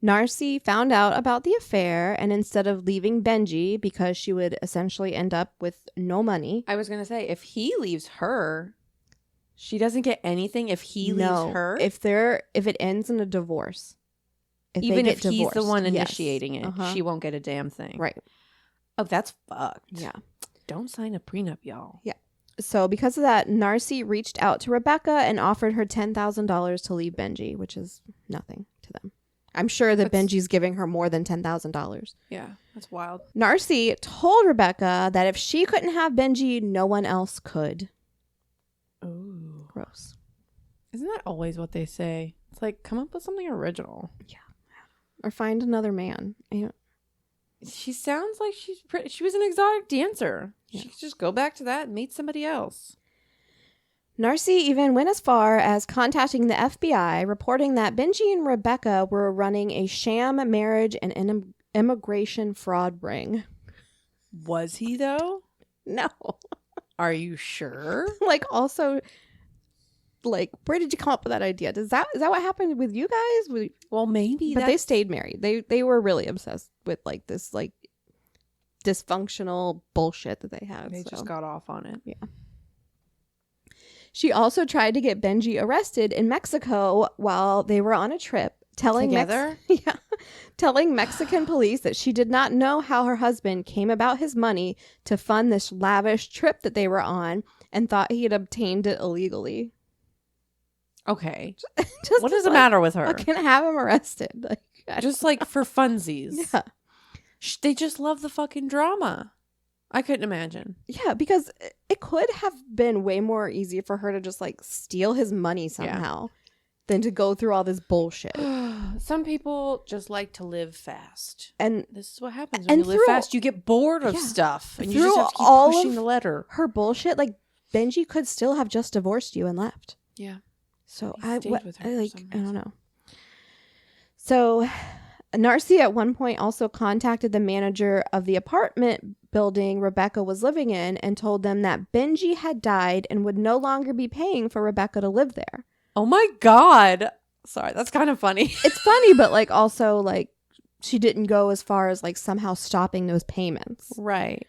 Speaker 1: Narsty found out about the affair, and instead of leaving Benji, because she would essentially end up with no money.
Speaker 2: I was going to say, if he leaves her, she doesn't get anything if he leaves her?
Speaker 1: If it ends in a divorce.
Speaker 2: Even if he's the one initiating it, she won't get a damn thing.
Speaker 1: Right.
Speaker 2: Oh, that's fucked.
Speaker 1: Yeah.
Speaker 2: Don't sign a prenup, y'all.
Speaker 1: Yeah. So because of that, Narsty reached out to Rebecca and offered her $10,000 to leave Benji, which is nothing to them. I'm sure that Benji's giving her more than $10,000.
Speaker 2: Yeah, that's wild.
Speaker 1: Narsty told Rebecca that if she couldn't have Benji, no one else could.
Speaker 2: Ooh.
Speaker 1: Gross.
Speaker 2: Isn't that always what they say? It's like, come up with something original.
Speaker 1: Yeah. Or find another man.
Speaker 2: She sounds like she was an exotic dancer.
Speaker 1: Yeah.
Speaker 2: She could just go back to that and meet somebody else.
Speaker 1: Narsty even went as far as contacting the FBI, reporting that Benji and Rebecca were running a sham marriage and an immigration fraud ring.
Speaker 2: Was he, though?
Speaker 1: No.
Speaker 2: Are you sure?
Speaker 1: Also, where did you come up with that idea? Is that what happened with you guys?
Speaker 2: Well, maybe.
Speaker 1: But they stayed married. They were really obsessed with this dysfunctional bullshit that they had.
Speaker 2: They just got off on it.
Speaker 1: Yeah. She also tried to get Benji arrested in Mexico while they were on a trip, telling Mexican police that she did not know how her husband came about his money to fund this lavish trip that they were on and thought he had obtained it illegally.
Speaker 2: Okay. What is the matter with her?
Speaker 1: I can have him arrested.
Speaker 2: Just for funsies.
Speaker 1: Yeah.
Speaker 2: They just love the fucking drama. I couldn't imagine.
Speaker 1: Yeah, because it could have been way more easy for her to just steal his money somehow than to go through all this bullshit.
Speaker 2: Some people just like to live fast.
Speaker 1: And
Speaker 2: this is what happens when you live fast. You get bored of stuff. And you just have to keep pushing the letter.
Speaker 1: Her bullshit, Benji could still have just divorced you and left.
Speaker 2: Yeah.
Speaker 1: So I don't know. So Narsty at one point also contacted the manager of the apartment building Rebecca was living in and told them that Benji had died and would no longer be paying for Rebecca to live there.
Speaker 2: Oh my God. Sorry, that's kind of funny.
Speaker 1: It's funny, but also she didn't go as far as somehow stopping those payments.
Speaker 2: Right.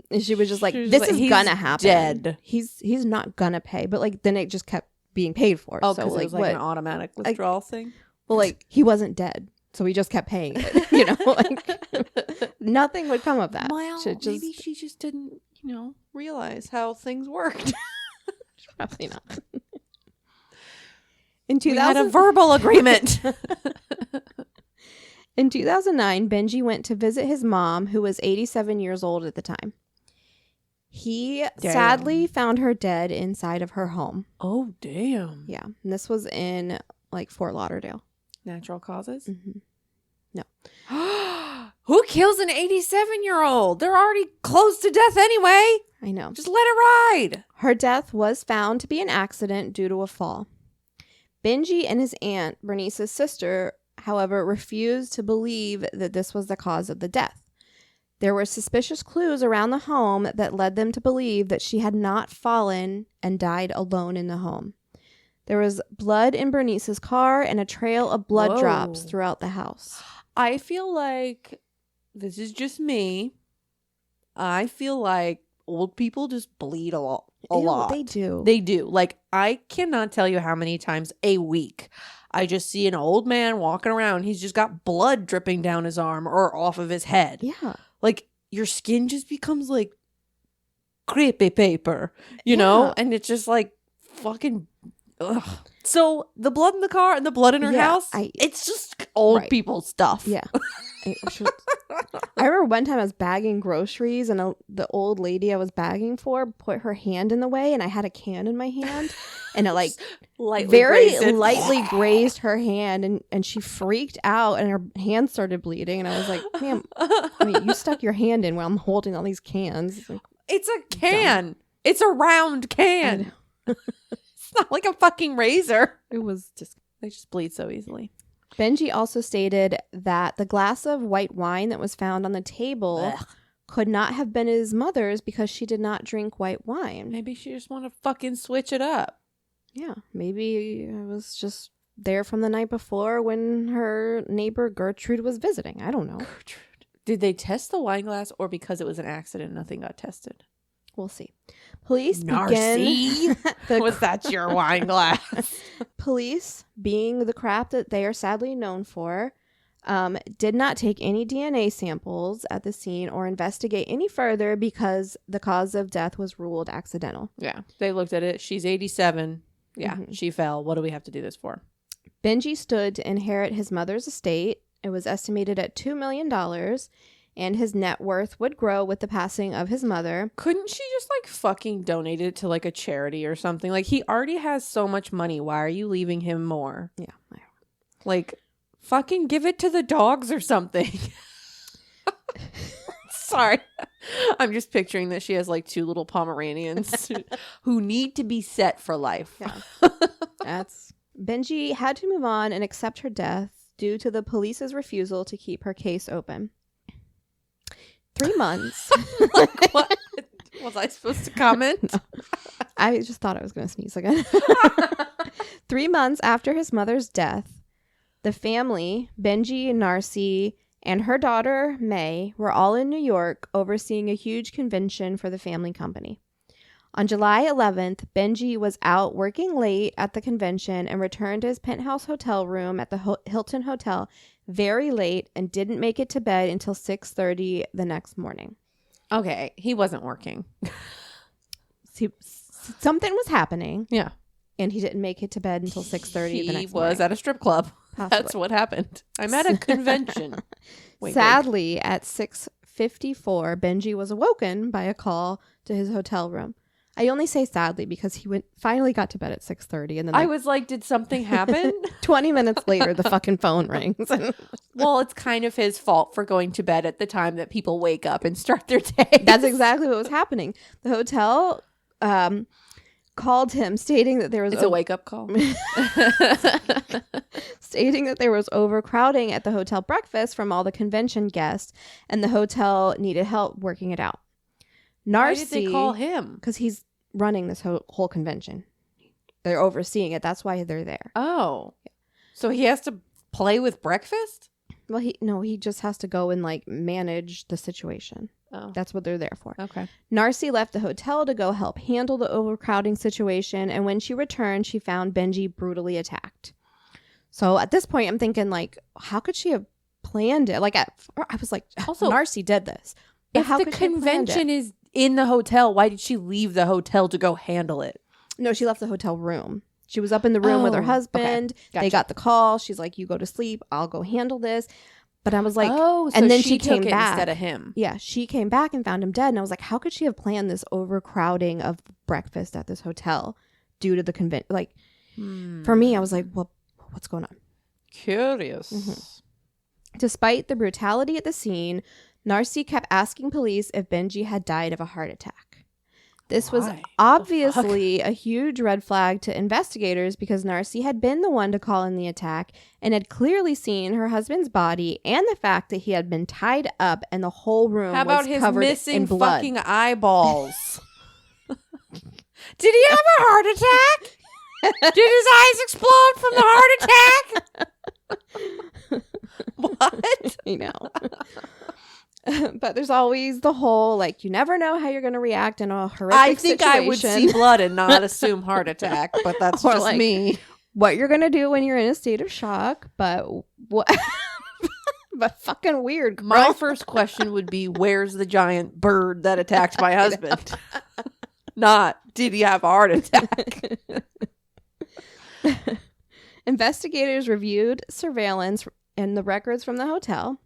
Speaker 1: And she was just this is gonna happen.
Speaker 2: Dead.
Speaker 1: He's not gonna pay. But then it just kept being paid for.
Speaker 2: Oh, because it was an automatic withdrawal thing?
Speaker 1: Well, he wasn't dead. So he just kept paying it, nothing would come of that.
Speaker 2: Well, maybe she just didn't, realize how things worked.
Speaker 1: Probably not.
Speaker 2: We had a verbal agreement.
Speaker 1: In 2009, Benji went to visit his mom, who was 87 years old at the time. He sadly found her dead inside of her home.
Speaker 2: Oh, damn.
Speaker 1: Yeah. And this was in Fort Lauderdale.
Speaker 2: Natural causes?
Speaker 1: Mm-hmm. No.
Speaker 2: Who kills an 87-year-old? They're already close to death anyway.
Speaker 1: I know.
Speaker 2: Just let it ride.
Speaker 1: Her death was found to be an accident due to a fall. Benji and his aunt, Bernice's sister, however, refused to believe that this was the cause of the death. There were suspicious clues around the home that led them to believe that she had not fallen and died alone in the home. There was blood in Bernice's car and a trail of blood drops throughout the house.
Speaker 2: I feel like, this is just me, I feel like old people just bleed a lot.
Speaker 1: They do.
Speaker 2: They do. Like, I cannot tell you how many times a week I just see an old man walking around. He's just got blood dripping down his arm or off of his head.
Speaker 1: Yeah.
Speaker 2: Like, your skin just becomes like creepy paper, you know? And it's just like fucking, ugh. So the blood in the car and the blood in her house, it's just old people stuff.
Speaker 1: Yeah. I remember one time I was bagging groceries and the old lady I was bagging for put her hand in the way and I had a can in my hand and it like lightly grazed her hand and she freaked out and her hand started bleeding and I was like, ma'am, you stuck your hand in while I'm holding all these cans.
Speaker 2: It's a can. Dumb. It's a round can. It's not like a fucking razor.
Speaker 1: It was just,
Speaker 2: they just bleed so easily.
Speaker 1: Benji also stated that the glass of white wine that was found on the table could not have been his mother's because she did not drink white wine.
Speaker 2: Maybe she just wanted to fucking switch it up.
Speaker 1: Yeah, maybe it was just there from the night before when her neighbor Gertrude was visiting. I don't know.
Speaker 2: Gertrude. Did they test the wine glass or because it was an accident nothing got tested?
Speaker 1: We'll see. Police
Speaker 2: Narsty? Was that your wine glass?
Speaker 1: Police, being the crap that they are sadly known for, did not take any DNA samples at the scene or investigate any further because the cause of death was ruled accidental.
Speaker 2: Yeah. They looked at it. She's 87. Yeah. She fell. What do we have to do this for?
Speaker 1: Benji stood to inherit his mother's estate. It was estimated at $2 million. And his net worth would grow with the passing of his mother.
Speaker 2: Couldn't she just like fucking donate it to like a charity or something? Like he already has so much money. Why are you leaving him more?
Speaker 1: Yeah.
Speaker 2: Like fucking give it to the dogs or something. Sorry. I'm just picturing that she has like 2 little Pomeranians who need to be set for life.
Speaker 1: Yeah. Benji had to move on and accept her death due to the police's refusal to keep her case open. 3 months.
Speaker 2: Like, what? Was I supposed to comment?
Speaker 1: No. I just thought I was going to sneeze again. 3 months after his mother's death, the family, Benji, Narsty, and her daughter, May, were all in New York overseeing a huge convention for the family company. On July 11th, Benji was out working late at the convention and returned to his penthouse hotel room at the Hilton Hotel very late and didn't make it to bed until 6:30 the next morning.
Speaker 2: Okay, he wasn't working.
Speaker 1: Something was happening.
Speaker 2: Yeah.
Speaker 1: And he didn't make it to bed until 6:30 the next morning. He
Speaker 2: was at a strip club. Possibly. That's what happened. I'm at a convention.
Speaker 1: Sadly, at 6:54, Benji was awoken by a call to his hotel room. I only say sadly because he finally got to bed at 6:30, and then
Speaker 2: I was like, did something happen?
Speaker 1: 20 minutes later, the fucking phone rings.
Speaker 2: Well, it's kind of his fault for going to bed at the time that people wake up and start their day.
Speaker 1: That's exactly what was happening. The hotel called him, stating that there was
Speaker 2: a wake up call.
Speaker 1: Stating that there was overcrowding at the hotel breakfast from all the convention guests, and the hotel needed help working it out. Narsty,
Speaker 2: why did they call him?
Speaker 1: Because he's running this whole convention. They're overseeing it. That's why they're there.
Speaker 2: Oh. Yeah. So he has to play with breakfast?
Speaker 1: Well, he just has to go and like manage the situation. Oh. That's what they're there for.
Speaker 2: Okay.
Speaker 1: Narsty left the hotel to go help handle the overcrowding situation, and when she returned, she found Benji brutally attacked. So at this point, I'm thinking like, how could she have planned it? Like I was like, also, Narsty did this.
Speaker 2: But if the convention is in the hotel, why did she leave the hotel to go handle it?
Speaker 1: No, she left the hotel room. She was up in the room with her husband. Okay. Gotcha. They got the call. She's like, you go to sleep. I'll go handle this. But I was like,
Speaker 2: so
Speaker 1: and then she came back
Speaker 2: instead of him.
Speaker 1: Yeah, she came back and found him dead. And I was like, how could she have planned this overcrowding of breakfast at this hotel due to the convention? Like, for me, I was like, well, what's going on?
Speaker 2: Curious.
Speaker 1: Mm-hmm. Despite the brutality at the scene, Narsty kept asking police if Benji had died of a heart attack. This was obviously a huge red flag to investigators because Narsty had been the one to call in the attack and had clearly seen her husband's body and the fact that he had been tied up and the whole room was covered in blood. How about his missing
Speaker 2: fucking eyeballs? Did he have a heart attack? Did his eyes explode from the heart attack? What?
Speaker 1: You know. But there's always the whole, like, you never know how you're going to react in a horrific situation.
Speaker 2: I would see blood and not assume heart attack, but that's just like, me.
Speaker 1: What you're going to do when you're in a state of shock, but what? But fucking weird. Girl.
Speaker 2: My first question would be, where's the giant bird that attacked my husband? Not, did he have a heart attack?
Speaker 1: Investigators reviewed surveillance and the records from the hotel.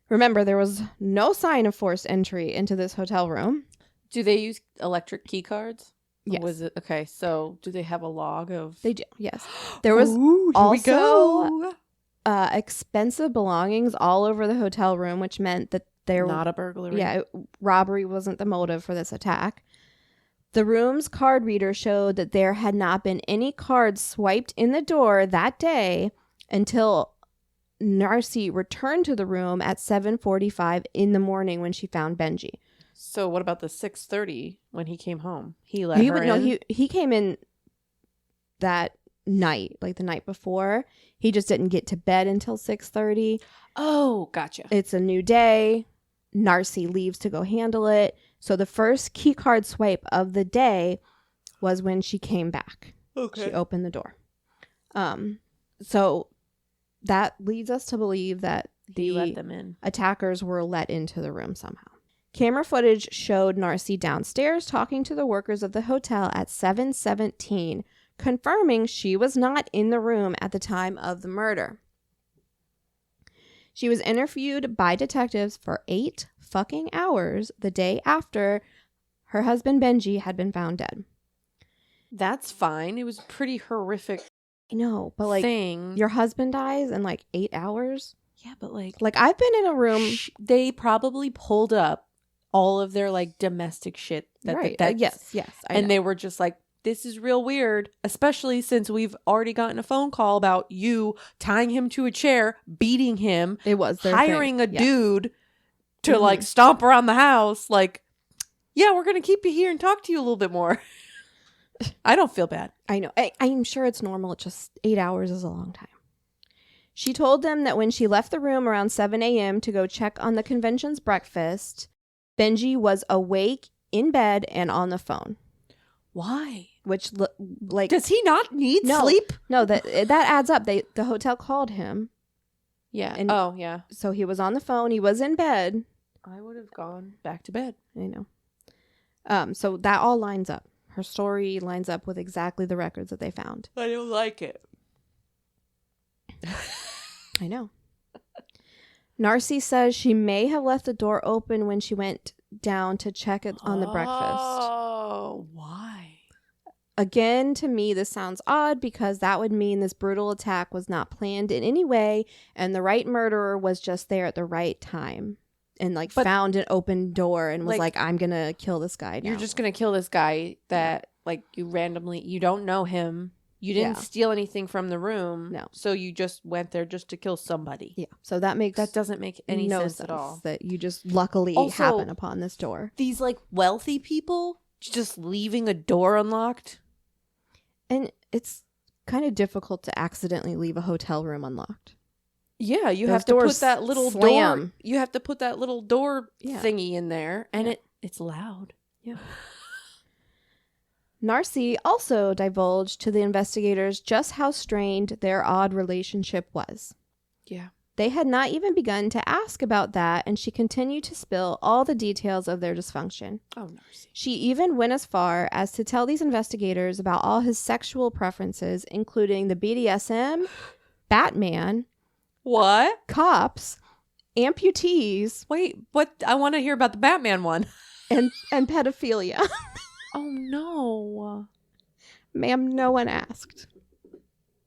Speaker 1: Remember, there was no sign of forced entry into this hotel room.
Speaker 2: Do they use electric key cards?
Speaker 1: Yes.
Speaker 2: Was it okay? So, do they have a log of?
Speaker 1: They do. Yes. There was also expensive belongings all over the hotel room, which meant that there
Speaker 2: not a burglary.
Speaker 1: Yeah, robbery wasn't the motive for this attack. The room's card reader showed that there had not been any cards swiped in the door that day until Narsty returned to the room at 7:45 in the morning when she found Benji.
Speaker 2: So what about the 6:30 when he came home? He let her in?
Speaker 1: No, he came in that night, like the night before. He just didn't get to bed until 6:30.
Speaker 2: Oh, gotcha.
Speaker 1: It's a new day. Narsty leaves to go handle it. So the first key card swipe of the day was when she came back. Okay. She opened the door. So that leads us to believe that the
Speaker 2: let them in.
Speaker 1: Attackers were let into the room somehow. Camera footage showed Narsty downstairs talking to the workers of the hotel at 7:17, confirming she was not in the room at the time of the murder. She was interviewed by detectives for 8 fucking hours the day after her husband Benji had been found dead.
Speaker 2: That's fine. It was pretty horrific.
Speaker 1: I know, but like your husband dies in like 8 hours.
Speaker 2: Yeah, but like
Speaker 1: I've been in a room.
Speaker 2: They probably pulled up all of their like domestic shit.
Speaker 1: Yes.
Speaker 2: And they were just like, this is real weird, especially since we've already gotten a phone call about you tying him to a chair, beating him.
Speaker 1: It was their
Speaker 2: hiring thing. dude to like stomp around the house. Like, yeah, we're gonna keep you here and talk to you a little bit more. I don't feel bad.
Speaker 1: I know. I'm sure it's normal. It's just 8 hours is a long time. She told them that when she left the room around 7 a.m. to go check on the convention's breakfast, Benji was awake, in bed, and on the phone.
Speaker 2: Why?
Speaker 1: Which, like...
Speaker 2: Does he not need sleep?
Speaker 1: No, that adds up. The hotel called him.
Speaker 2: Yeah.
Speaker 1: And
Speaker 2: yeah.
Speaker 1: So he was on the phone. He was in bed.
Speaker 2: I would have gone back to bed.
Speaker 1: I know. So that all lines up. Her story lines up with exactly the records that they found.
Speaker 2: I don't like it.
Speaker 1: I know. Narsty says she may have left the door open when she went down to check it on the breakfast.
Speaker 2: Oh, why?
Speaker 1: Again, to me, this sounds odd because that would mean this brutal attack was not planned in any way and the right murderer was just there at the right time and found an open door and was like, I'm going to kill this guy now.
Speaker 2: You're just going to kill this guy that you don't know him. You didn't steal anything from the room.
Speaker 1: No.
Speaker 2: So you just went there just to kill somebody.
Speaker 1: Yeah. So that
Speaker 2: doesn't make any sense at all.
Speaker 1: That you just luckily happen upon this door.
Speaker 2: These wealthy people just leaving a door unlocked.
Speaker 1: And it's kind of difficult to accidentally leave a hotel room unlocked.
Speaker 2: Yeah, you have to put that little door. You have to put that little door thingy in there, and it's loud.
Speaker 1: Yeah. Narsty also divulged to the investigators just how strained their odd relationship was.
Speaker 2: Yeah.
Speaker 1: They had not even begun to ask about that, and she continued to spill all the details of their dysfunction.
Speaker 2: Oh, Narsty.
Speaker 1: She even went as far as to tell these investigators about all his sexual preferences, including the BDSM, Batman,
Speaker 2: what?
Speaker 1: Cops, amputees.
Speaker 2: Wait, what? I want to hear about the Batman one.
Speaker 1: and pedophilia.
Speaker 2: Oh, no.
Speaker 1: Ma'am, no one asked.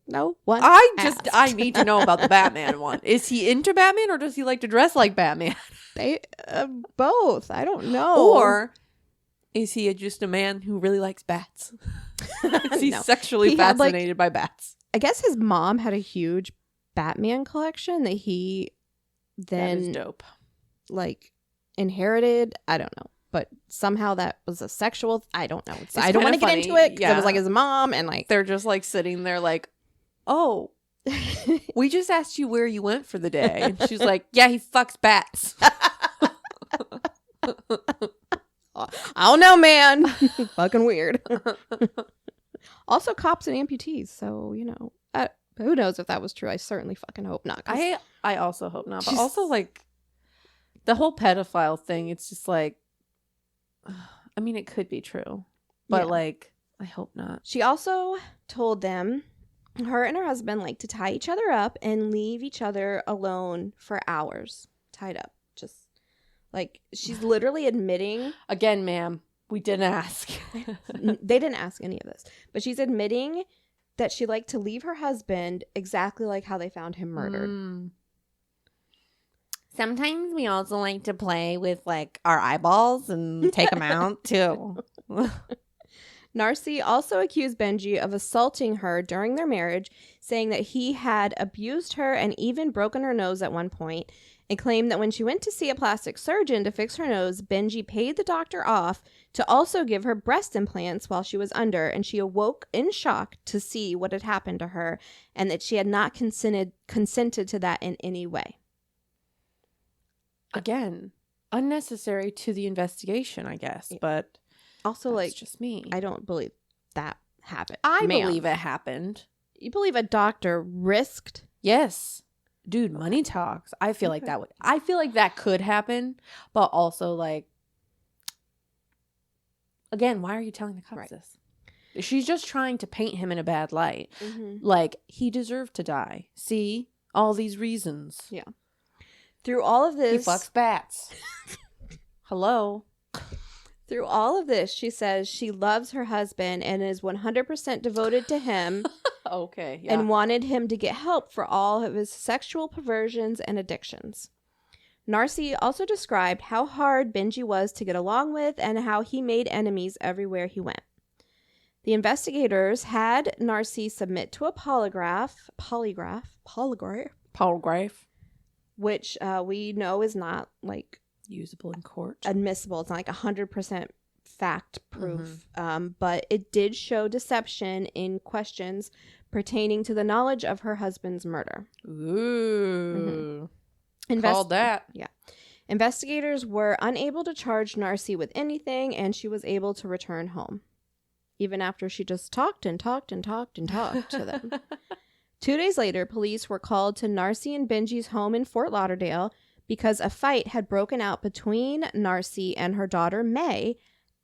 Speaker 1: No one asked.
Speaker 2: I need to know about the Batman one. Is he into Batman or does he like to dress like Batman?
Speaker 1: They both. I don't know.
Speaker 2: Or Is he just a man who really likes bats? Is he
Speaker 1: No.
Speaker 2: sexually fascinated by bats?
Speaker 1: I guess his mom had a huge Batman collection that he then
Speaker 2: that is dope.
Speaker 1: Like inherited. I don't know. But somehow that was a sexual. I don't know. I don't want to get into it because it was like his mom and like
Speaker 2: they're just like sitting there like, oh, we just asked you where you went for the day, and she's like, yeah, he fucks bats.
Speaker 1: I don't know, man. Fucking weird. Also, cops and amputees. So who knows if that was true? I certainly fucking hope not.
Speaker 2: I also hope not. But also like the whole pedophile thing. It's just like. I mean, it could be true, but like, I hope not.
Speaker 1: She also told them her and her husband like to tie each other up and leave each other alone for hours, tied up. Just like she's literally admitting.
Speaker 2: Again, ma'am, we didn't ask.
Speaker 1: They didn't ask any of this, but she's admitting that she liked to leave her husband exactly like how they found him murdered.
Speaker 2: Sometimes we also like to play with like our eyeballs and take them out too.
Speaker 1: Narsty also accused Benji of assaulting her during their marriage, saying that he had abused her and even broken her nose at one point, and claimed that when she went to see a plastic surgeon to fix her nose, Benji paid the doctor off to also give her breast implants while she was under, and she awoke in shock to see what had happened to her and that she had not consented to that in any way.
Speaker 2: Again, unnecessary to the investigation, I guess, but
Speaker 1: also like
Speaker 2: just me.
Speaker 1: I don't believe that happened.
Speaker 2: I believe it happened.
Speaker 1: You believe a doctor risked?
Speaker 2: Yes. Dude, money talks. I feel like that would. I feel like that could happen, but also like again, why are you telling the cops this? She's just trying to paint him in a bad light. Mm-hmm. Like he deserved to die. See? All these reasons.
Speaker 1: Yeah. Through all of this...
Speaker 2: He fucks bats. Hello?
Speaker 1: Through all of this, she says she loves her husband and is 100% devoted to him.
Speaker 2: Okay, yeah.
Speaker 1: And wanted him to get help for all of his sexual perversions and addictions. Narsty also described how hard Benji was to get along with and how he made enemies everywhere he went. The investigators had Narsty submit to a polygraph, which we know is not like
Speaker 2: usable in court,
Speaker 1: admissible. It's not like 100% fact proof, but it did show deception in questions pertaining to the knowledge of her husband's murder.
Speaker 2: Ooh, called that.
Speaker 1: Yeah. Investigators were unable to charge Narsty with anything, and she was able to return home, even after she just talked to them. 2 days later, police were called to Narsty and Benji's home in Fort Lauderdale because a fight had broken out between Narsty and her daughter, May,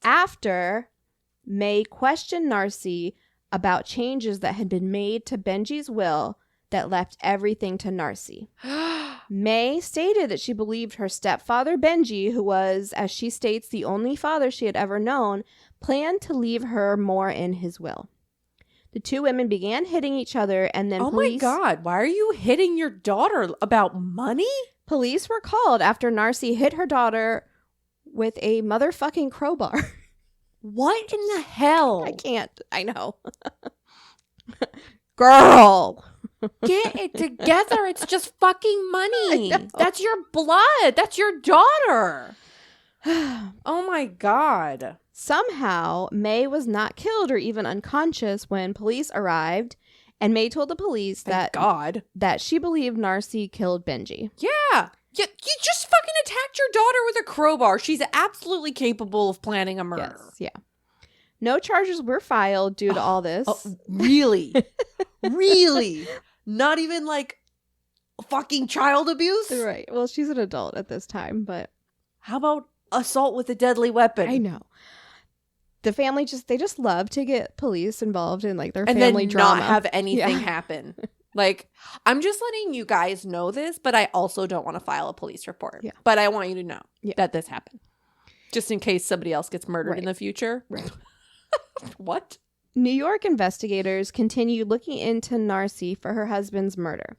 Speaker 1: after May questioned Narsty about changes that had been made to Benji's will that left everything to Narsty. May stated that she believed her stepfather, Benji, who was, as she states, the only father she had ever known, planned to leave her more in his will. The two women began hitting each other, and then police...
Speaker 2: Oh my God, why are you hitting your daughter about money?
Speaker 1: Police were called after Narsty hit her daughter with a motherfucking crowbar.
Speaker 2: What in the hell?
Speaker 1: I can't. I know. Girl.
Speaker 2: Get it together. It's just fucking money. That's your blood. That's your daughter. Oh my God.
Speaker 1: Somehow, May was not killed or even unconscious when police arrived, and May told the police that she believed Narsty killed Benji.
Speaker 2: Yeah. You just fucking attacked your daughter with a crowbar. She's absolutely capable of planning a murder.
Speaker 1: Yes, yeah. No charges were filed due to all this.
Speaker 2: Really? Really? Not even like fucking child abuse?
Speaker 1: Right. Well, she's an adult at this time, but...
Speaker 2: How about assault with a deadly weapon?
Speaker 1: I know. The family just love to get police involved in like their family drama.
Speaker 2: And then not have anything happen. Like, I'm just letting you guys know this, but I also don't want to file a police report. Yeah. But I want you to know that this happened. Just in case somebody else gets murdered in the future.
Speaker 1: Right.
Speaker 2: What?
Speaker 1: New York investigators continued looking into Narsty for her husband's murder.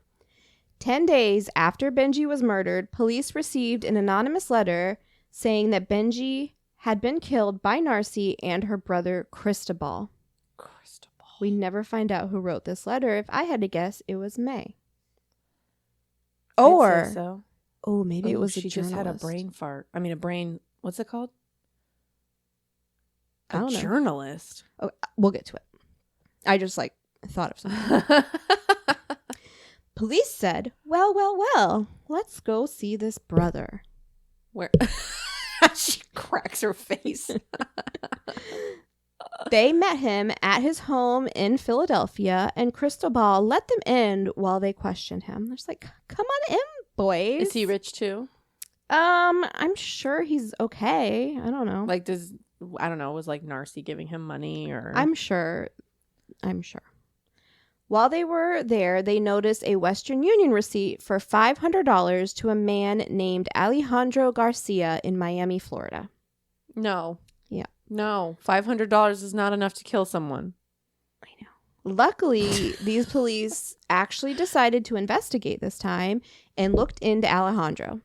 Speaker 1: 10 days after Benji was murdered, police received an anonymous letter saying that Benji had been killed by Narsty and her brother Cristobal. We never find out who wrote this letter. If I had to guess, it was May. Or
Speaker 2: I'd say so.
Speaker 1: Oh, maybe it was
Speaker 2: she
Speaker 1: a journalist.
Speaker 2: Just had a brain fart. I mean, a brain. What's it called?
Speaker 1: I don't know.
Speaker 2: Journalist.
Speaker 1: Oh, we'll get to it. I just thought of something. Police said, well, let's go see this brother.
Speaker 2: Where? She cracks her face.
Speaker 1: They met him at his home in Philadelphia, and Cristobal let them in while they questioned him. They're just like, come on in, boys.
Speaker 2: Is he rich too?
Speaker 1: I'm sure he's okay. I don't know.
Speaker 2: I don't know, was Narsty giving him money or?
Speaker 1: I'm sure. While they were there, they noticed a Western Union receipt for $500 to a man named Alejandro Garcia in Miami, Florida.
Speaker 2: No.
Speaker 1: Yeah.
Speaker 2: No. $500 is not enough to kill someone.
Speaker 1: I know. Luckily, these police actually decided to investigate this time and looked into Alejandro.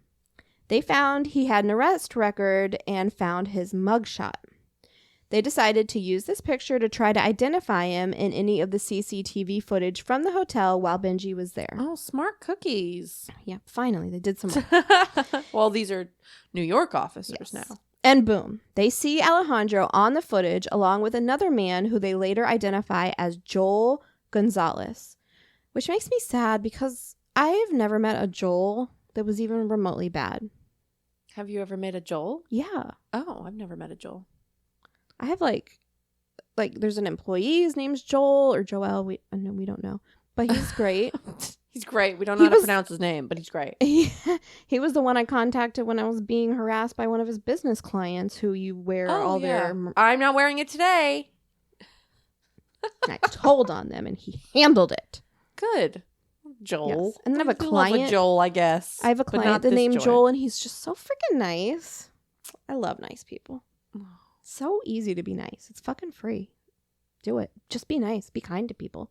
Speaker 1: They found he had an arrest record and found his mugshot. They decided to use this picture to try to identify him in any of the CCTV footage from the hotel while Benji was there.
Speaker 2: Oh, smart cookies.
Speaker 1: Yeah, finally, they did some work.
Speaker 2: Well, these are New York officers now.
Speaker 1: And boom, they see Alejandro on the footage along with another man who they later identify as Joel Gonzalez, which makes me sad because I've never met a Joel that was even remotely bad.
Speaker 2: Have you ever met a Joel?
Speaker 1: Yeah.
Speaker 2: Oh, I've never met a Joel.
Speaker 1: I have there's an employee, his name's Joel or Joel. We don't know, but he's great.
Speaker 2: He's great. We don't know how to pronounce his name, but he's great.
Speaker 1: He was the one I contacted when I was being harassed by one of his business clients who you wear their...
Speaker 2: I'm not wearing it today.
Speaker 1: I told on them and he handled it.
Speaker 2: Good. Joel.
Speaker 1: Yes. And then I have a client.
Speaker 2: Joel, I guess.
Speaker 1: I have a client that named Joel and he's just so freaking nice. I love nice people. So easy to be nice. It's fucking free. Do it. Just be nice. Be kind to people.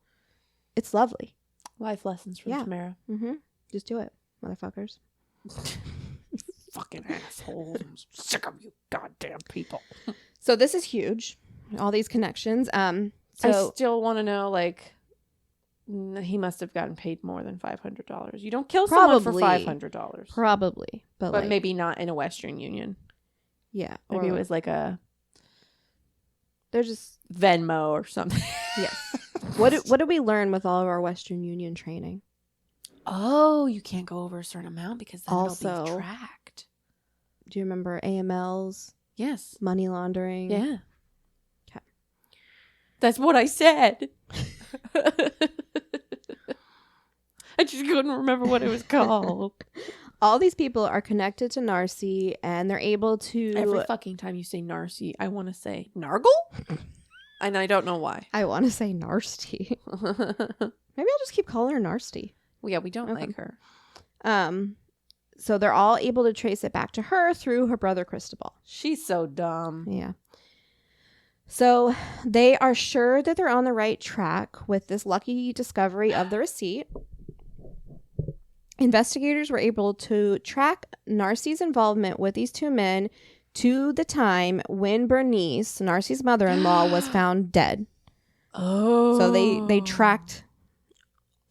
Speaker 1: It's lovely.
Speaker 2: Life lessons from Tamara.
Speaker 1: Mm-hmm. Just do it, motherfuckers.
Speaker 2: Fucking assholes. I'm sick of you goddamn people.
Speaker 1: So this is huge. All these connections.
Speaker 2: I still want to know, he must have gotten paid more than $500. You don't kill someone for $500.
Speaker 1: Probably. But
Speaker 2: maybe not in a Western Union.
Speaker 1: Yeah.
Speaker 2: Maybe it was
Speaker 1: they're just
Speaker 2: Venmo or something.
Speaker 1: Yes. What did we learn with all of our Western Union training?
Speaker 2: Oh, you can't go over a certain amount because then it'll be tracked.
Speaker 1: Do you remember AMLs?
Speaker 2: Yes.
Speaker 1: Money laundering?
Speaker 2: Yeah. Okay. That's what I said. I just couldn't remember what it was called.
Speaker 1: All these people are connected to Narsty, and they're able to...
Speaker 2: Every fucking time you say Narsty, I want to say Nargle? And I don't know why.
Speaker 1: I want to say Narsty. Maybe I'll just keep calling her Narsty.
Speaker 2: Well, yeah, we don't like her.
Speaker 1: So they're all able to trace it back to her through her brother Cristobal.
Speaker 2: She's so dumb.
Speaker 1: Yeah. So they are sure that they're on the right track with this lucky discovery of the receipt. Investigators were able to track Narsty's involvement with these two men to the time when Bernice, Narsty's mother-in-law, was found dead.
Speaker 2: Oh.
Speaker 1: So they tracked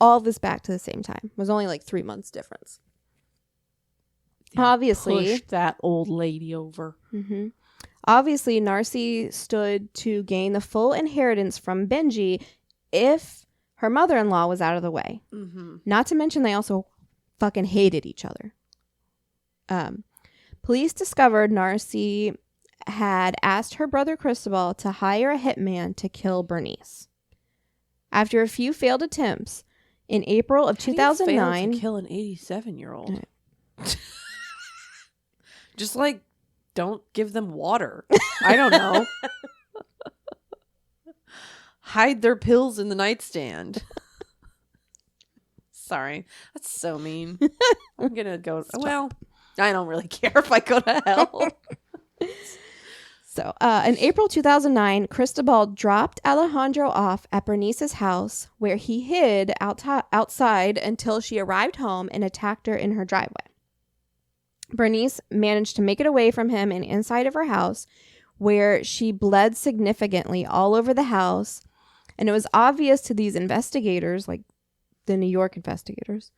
Speaker 1: all this back to the same time. It was only 3 months difference.
Speaker 2: They
Speaker 1: obviously
Speaker 2: pushed that old lady over.
Speaker 1: Mm-hmm. Obviously, Narsty stood to gain the full inheritance from Benji if her mother-in-law was out of the way.
Speaker 2: Mm-hmm.
Speaker 1: Not to mention they also fucking hated each other. Police discovered Narsty had asked her brother Cristobal to hire a hitman to kill Bernice. After a few failed attempts, in April of 2009...
Speaker 2: to kill an 87-year-old? Just don't give them water. I don't know. Hide their pills in the nightstand. Sorry. That's so mean. I'm going to go...
Speaker 1: Stop.
Speaker 2: Well, I don't really care if I go to hell.
Speaker 1: So, in April 2009, Cristobal dropped Alejandro off at Bernice's house, where he hid outside until she arrived home and attacked her in her driveway. Bernice managed to make it away from him and inside of her house, where she bled significantly all over the house. And it was obvious to these investigators, like the New York investigators,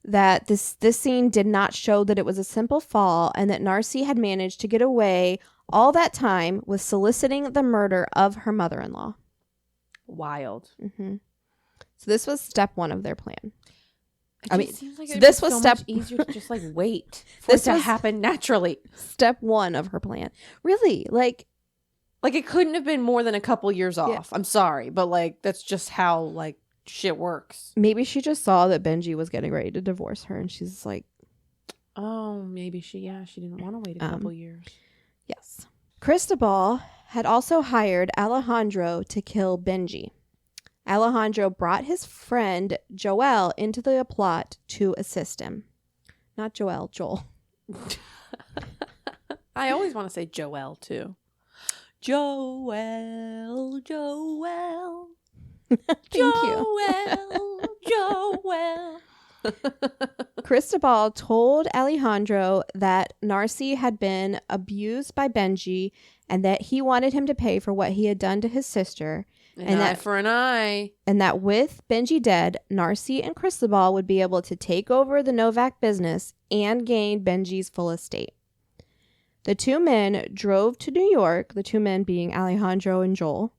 Speaker 1: that this scene did not show that it was a simple fall and that Narsty had managed to get away all that time with soliciting the murder of her mother-in-law.
Speaker 2: Wild.
Speaker 1: So this was step one of their plan.
Speaker 2: Seems like this was so much easier to just like wait for it to happen naturally.
Speaker 1: Step one of her plan. Really? Like
Speaker 2: it couldn't have been more than a couple years off. I'm sorry, but like that's just how like shit works.
Speaker 1: Maybe she just saw that Benji was getting ready to divorce her and she's like,
Speaker 2: oh, maybe she didn't want to wait a couple years.
Speaker 1: Yes. Cristobal had also hired Alejandro to kill Benji. Alejandro brought his friend Joel into the plot to assist him. Not Joel, Joel.
Speaker 2: I always want to say Joel too. Joel.
Speaker 1: Thank you.
Speaker 2: Joel.
Speaker 1: Cristobal told Alejandro that Narsty had been abused by Benji and that he wanted him to pay for what he had done to his sister.
Speaker 2: An eye for an eye.
Speaker 1: And that with Benji dead, Narsty and Cristobal would be able to take over the Novack business and gain Benji's full estate. The two men drove to New York, the two men being Alejandro and Joel,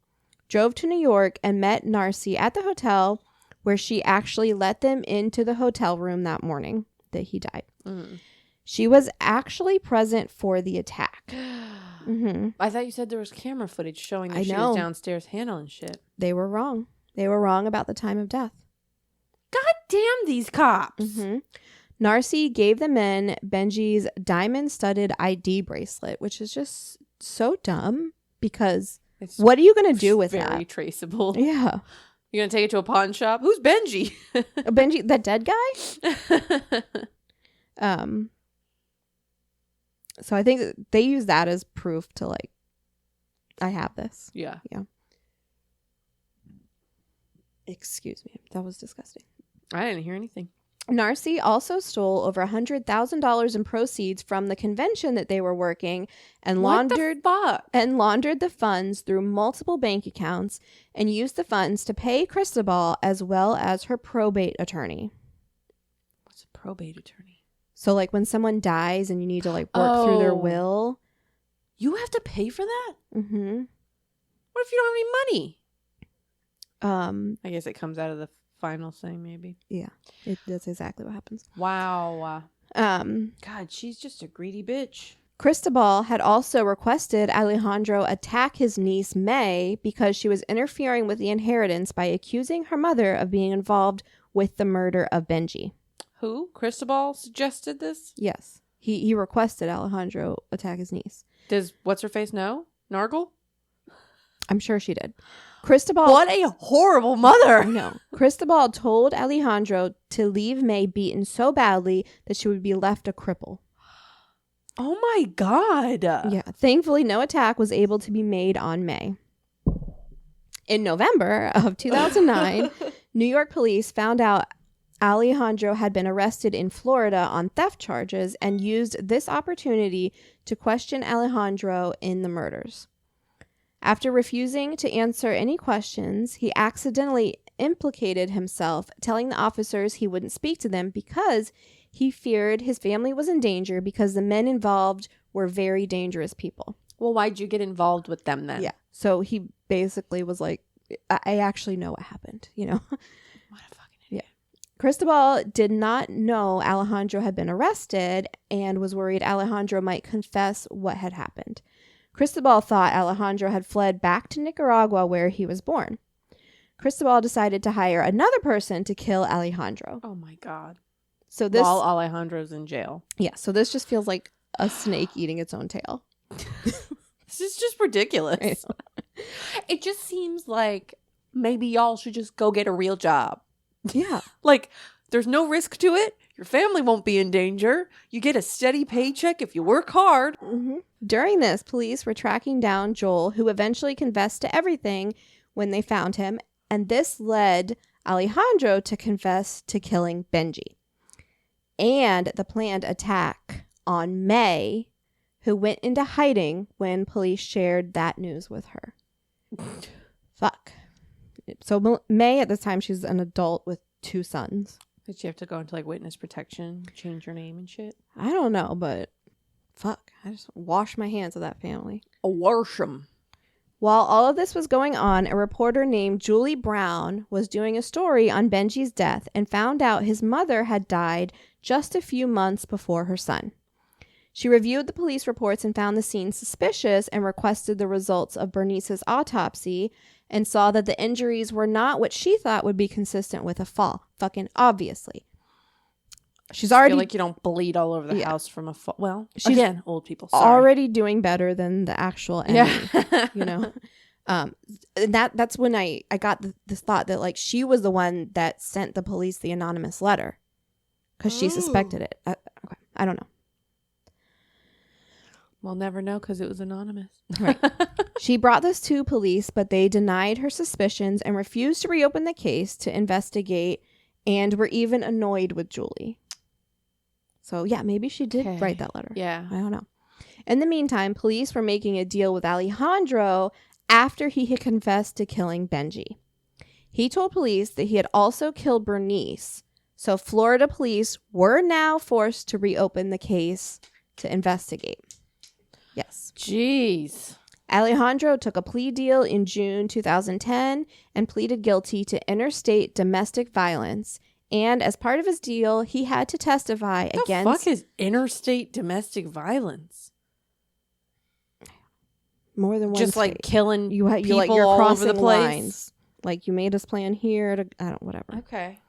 Speaker 1: drove to New York and met Narsty at the hotel where she actually let them into the hotel room that morning that he died. She was actually present for the attack.
Speaker 2: I thought you said there was camera footage showing that she was downstairs handling shit.
Speaker 1: They were wrong. They were wrong about the time of death.
Speaker 2: God damn these cops.
Speaker 1: Narsty gave the men Benji's diamond-studded ID bracelet, which is just so dumb because what are you going to do with that?
Speaker 2: Very traceable.
Speaker 1: Yeah.
Speaker 2: You're going to take it to a pawn shop? Who's Benji?
Speaker 1: Benji, that dead guy? So I think they use that as proof to like, I have this.
Speaker 2: Yeah.
Speaker 1: Excuse me. That was disgusting.
Speaker 2: I didn't hear anything.
Speaker 1: Narsty also stole over $100,000 in proceeds from the convention that they were working and laundered the funds through multiple bank accounts and used the funds to pay Cristobal as well as her probate attorney.
Speaker 2: What's a probate attorney?
Speaker 1: So like when someone dies and you need to like work through their will.
Speaker 2: You have to pay for that? What if you don't have any money? I guess it comes out of the final thing, maybe.
Speaker 1: Yeah, that's exactly what happens.
Speaker 2: Wow. God, she's just a greedy bitch.
Speaker 1: Cristobal had also requested Alejandro attack his niece May because she was interfering with the inheritance by accusing her mother of being involved with the murder of Benji.
Speaker 2: Who? Cristobal suggested this?
Speaker 1: Yes. He requested Alejandro attack his niece.
Speaker 2: Does what's-her-face know? Nargle?
Speaker 1: I'm sure she did. Cristobal...
Speaker 2: What a horrible mother!
Speaker 1: I know. Cristobal told Alejandro to leave May beaten so badly that she would be left a cripple.
Speaker 2: Oh my God!
Speaker 1: Yeah. Thankfully, no attack was able to be made on May. In November of 2009, New York police found out Alejandro had been arrested in Florida on theft charges and used this opportunity to question Alejandro in the murders. After refusing to answer any questions, he accidentally implicated himself, telling the officers he wouldn't speak to them because he feared his family was in danger because the men involved were very dangerous people.
Speaker 2: Well, why'd you get involved with them then?
Speaker 1: Yeah. So he basically was like, I actually know what happened, you know?
Speaker 2: What a fucking idiot.
Speaker 1: Yeah. Cristobal did not know Alejandro had been arrested and was worried Alejandro might confess what had happened. Cristobal thought Alejandro had fled back to Nicaragua where he was born. Cristobal decided to hire another person to kill Alejandro.
Speaker 2: Oh my God.
Speaker 1: So this,
Speaker 2: while Alejandro's in jail.
Speaker 1: Yeah, so this just feels like a snake eating its own tail.
Speaker 2: This is just ridiculous. It just seems like maybe y'all should just go get a real job.
Speaker 1: Yeah.
Speaker 2: Like, there's no risk to it. Your family won't be in danger. You get a steady paycheck if you work hard.
Speaker 1: Mm-hmm. During this, police were tracking down Joel, who eventually confessed to everything when they found him, and this led Alejandro to confess to killing Benji and the planned attack on May, who went into hiding when police shared that news with her. Fuck. So May, at this time, she's an adult with 2 sons.
Speaker 2: Did she have to go into like witness protection, change her name and shit?
Speaker 1: I don't know, but fuck. I just wash my hands of that family.
Speaker 2: Wash 'em.
Speaker 1: While all of this was going on, a reporter named Julie Brown was doing a story on Benji's death and found out his mother had died just a few months before her son. She reviewed the police reports and found the scene suspicious and requested the results of Bernice's autopsy and saw that the injuries were not what she thought would be consistent with a fall. Fucking obviously. She's already...
Speaker 2: I feel like you don't bleed all over the house from a fall. Well,
Speaker 1: she's
Speaker 2: again, old people. Sorry.
Speaker 1: Already doing better than the actual enemy, you know? That's when I got this thought that, like, she was the one that sent the police the anonymous letter because she suspected it. I don't know.
Speaker 2: We'll never know because it was anonymous.
Speaker 1: Right. She brought this to police, but they denied her suspicions and refused to reopen the case to investigate and were even annoyed with Julie. So, yeah, maybe she did write that letter.
Speaker 2: Yeah.
Speaker 1: I don't know. In the meantime, police were making a deal with Alejandro after he had confessed to killing Benji. He told police that he had also killed Bernice. So Florida police were now forced to reopen the case to investigate. Yes.
Speaker 2: Jeez.
Speaker 1: Alejandro took a plea deal in June 2010 and pleaded guilty to interstate domestic violence. And as part of his deal, he had to testify against...
Speaker 2: What the fuck is interstate domestic violence?
Speaker 1: More than one
Speaker 2: Just
Speaker 1: state.
Speaker 2: like killing
Speaker 1: you're
Speaker 2: people all over the place?
Speaker 1: Lines. Like, you made us plan here to... whatever.
Speaker 2: Okay.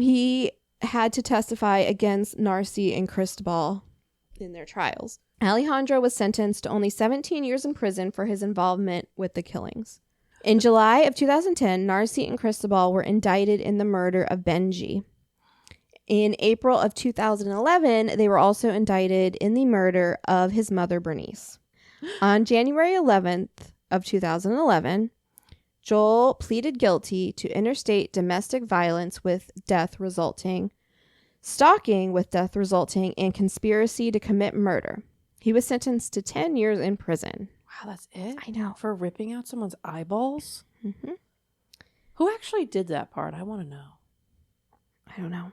Speaker 1: He had to testify against Narsty and Cristobal in their trials. Alejandro was sentenced to only 17 years in prison for his involvement with the killings. In July of 2010, Narsty and Cristobal were indicted in the murder of Benji. In April of 2011, they were also indicted in the murder of his mother, Bernice. On January 11th of 2011, Joel pleaded guilty to interstate domestic violence with death resulting, stalking with death resulting, and conspiracy to commit murder. He was sentenced to 10 years in prison.
Speaker 2: Wow, that's it?
Speaker 1: I know.
Speaker 2: For ripping out someone's eyeballs?
Speaker 1: Mm-hmm.
Speaker 2: Who actually did that part? I want to know.
Speaker 1: I don't know.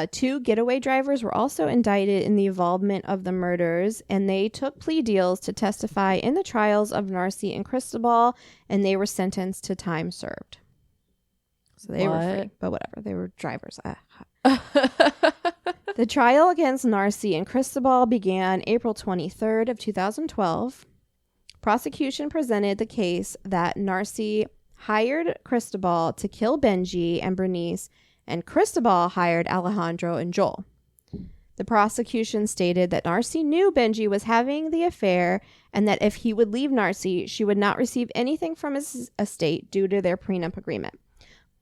Speaker 1: 2 getaway drivers were also indicted in the involvement of the murders, and they took plea deals to testify in the trials of Narsty and Cristobal, and they were sentenced to time served. So they were free, but whatever. They were drivers. The trial against Narsty and Cristobal began April 23rd of 2012. Prosecution presented the case that Narsty hired Cristobal to kill Benji and Bernice, and Cristobal hired Alejandro and Joel. The prosecution stated that Narsty knew Benji was having the affair and that if he would leave Narsty, she would not receive anything from his estate due to their prenup agreement.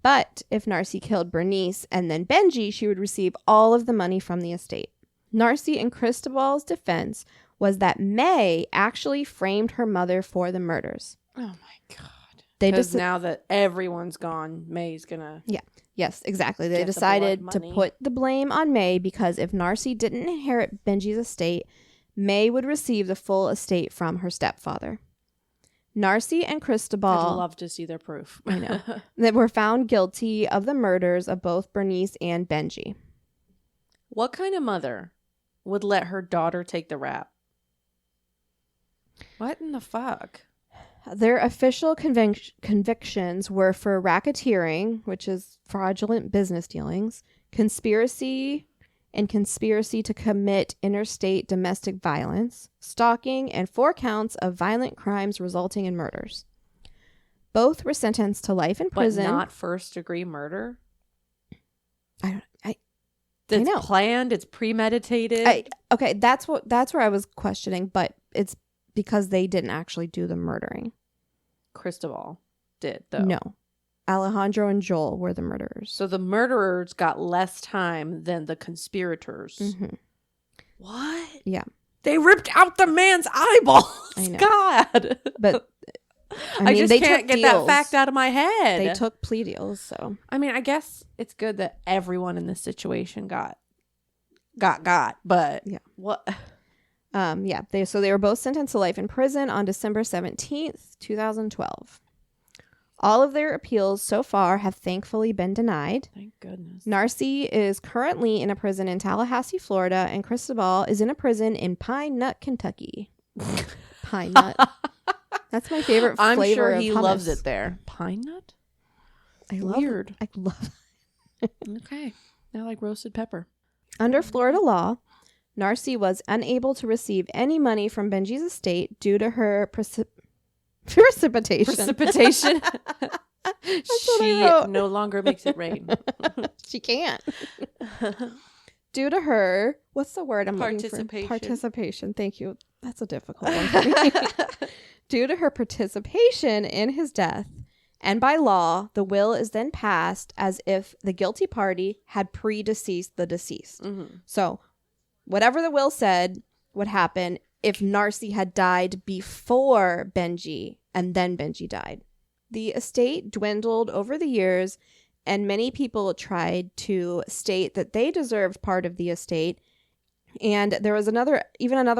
Speaker 1: But if Narsty killed Bernice and then Benji, she would receive all of the money from the estate. Narsty and Cristobal's defense was that May actually framed her mother for the murders.
Speaker 2: Oh my God.
Speaker 1: Because
Speaker 2: now that everyone's gone, May's gonna...
Speaker 1: Yeah. Yes, exactly. They decided to put the blame on May because if Narsty didn't inherit Benji's estate, May would receive the full estate from her stepfather. Narsty and Cristobal...
Speaker 2: I'd love to see their proof.
Speaker 1: I know. That were found guilty of the murders of both Bernice and Benji.
Speaker 2: What kind of mother would let her daughter take the rap? What in the fuck?
Speaker 1: Their official convictions were for racketeering, which is fraudulent business dealings, conspiracy to commit interstate domestic violence, stalking, and 4 counts of violent crimes resulting in murders. Both were sentenced to life in prison.
Speaker 2: But not first-degree murder?
Speaker 1: I
Speaker 2: It's
Speaker 1: know.
Speaker 2: planned, it's premeditated.
Speaker 1: Okay, that's where I was questioning, but it's because they didn't actually do the murdering.
Speaker 2: Cristobal did, though.
Speaker 1: No. Alejandro and Joel were the murderers.
Speaker 2: So the murderers got less time than the conspirators.
Speaker 1: Mm-hmm.
Speaker 2: What?
Speaker 1: Yeah.
Speaker 2: They ripped out the man's eyeballs.
Speaker 1: I know.
Speaker 2: God.
Speaker 1: But I mean,
Speaker 2: just
Speaker 1: they
Speaker 2: can't get that fact out of my head.
Speaker 1: They took plea deals, so.
Speaker 2: I mean, I guess it's good that everyone in this situation got got, but
Speaker 1: yeah.
Speaker 2: What?
Speaker 1: Yeah. They were both sentenced to life in prison on December 17th, 2012. All of their appeals so far have thankfully been denied.
Speaker 2: Thank goodness.
Speaker 1: Narsty is currently in a prison in Tallahassee, Florida, and Cristobal is in a prison in Pine Nut, Kentucky. Pine Nut. That's my favorite flavor.
Speaker 2: I'm sure
Speaker 1: of
Speaker 2: he
Speaker 1: hummus.
Speaker 2: loves it there. Pine Nut? Weird.
Speaker 1: I love
Speaker 2: Okay. I like roasted pepper.
Speaker 1: Under Florida law, Narsty was unable to receive any money from Benji's estate due to her precipitation.
Speaker 2: She no longer makes it rain.
Speaker 1: She can't. Due to her, what's the word I'm looking for? Participation. Thank you. That's a difficult one for me. Due to her participation in his death, and by law, the will is then passed as if the guilty party had predeceased the deceased. Mm-hmm. So, whatever the will said would happen if Narsty had died before Benji and then Benji died. The estate dwindled over the years, and many people tried to state that they deserved part of the estate. And there was another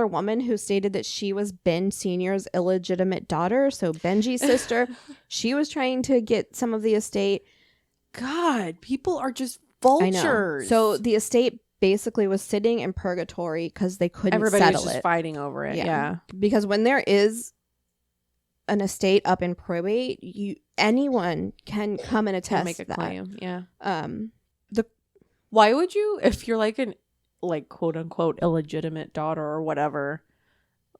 Speaker 1: woman who stated that she was Ben Sr.'s illegitimate daughter, so Benji's sister. She was trying to get some of the estate.
Speaker 2: God, people are just vultures.
Speaker 1: I know. So the estate basically was sitting in purgatory because they couldn't settle it.
Speaker 2: Everybody was just fighting over it. Yeah.
Speaker 1: Because when there is an estate up in probate, anyone can come and attest
Speaker 2: make a
Speaker 1: that.
Speaker 2: Claim. Yeah.
Speaker 1: Why
Speaker 2: would you, if you're like an quote unquote illegitimate daughter or whatever,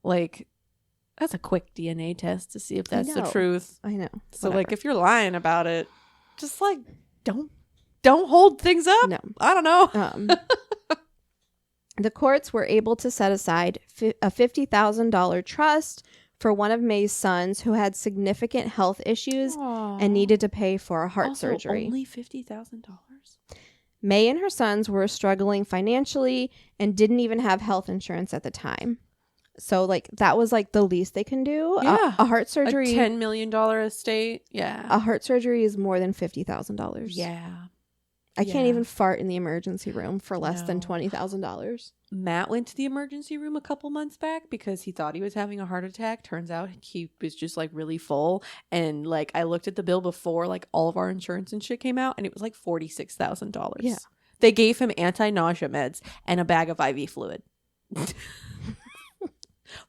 Speaker 2: that's a quick DNA test to see if that's the truth.
Speaker 1: I know.
Speaker 2: So whatever. If you're lying about it, just don't hold things up.
Speaker 1: No.
Speaker 2: I don't know.
Speaker 1: The courts were able to set aside a $50,000 trust for one of May's sons who had significant health issues and needed to pay for a heart surgery.
Speaker 2: Only $50,000?
Speaker 1: May and her sons were struggling financially and didn't even have health insurance at the time. So, that was, the least they can do.
Speaker 2: Yeah.
Speaker 1: A heart surgery.
Speaker 2: A $10 million estate. Yeah.
Speaker 1: A heart surgery is more than $50,000.
Speaker 2: Yeah.
Speaker 1: I can't even fart in the emergency room for less than $20,000.
Speaker 2: Matt went to the emergency room a couple months back because he thought he was having a heart attack. Turns out he was just really full. And I looked at the bill before all of our insurance and shit came out, and it was $46,000.
Speaker 1: Yeah.
Speaker 2: They gave him anti-nausea meds and a bag of IV fluid.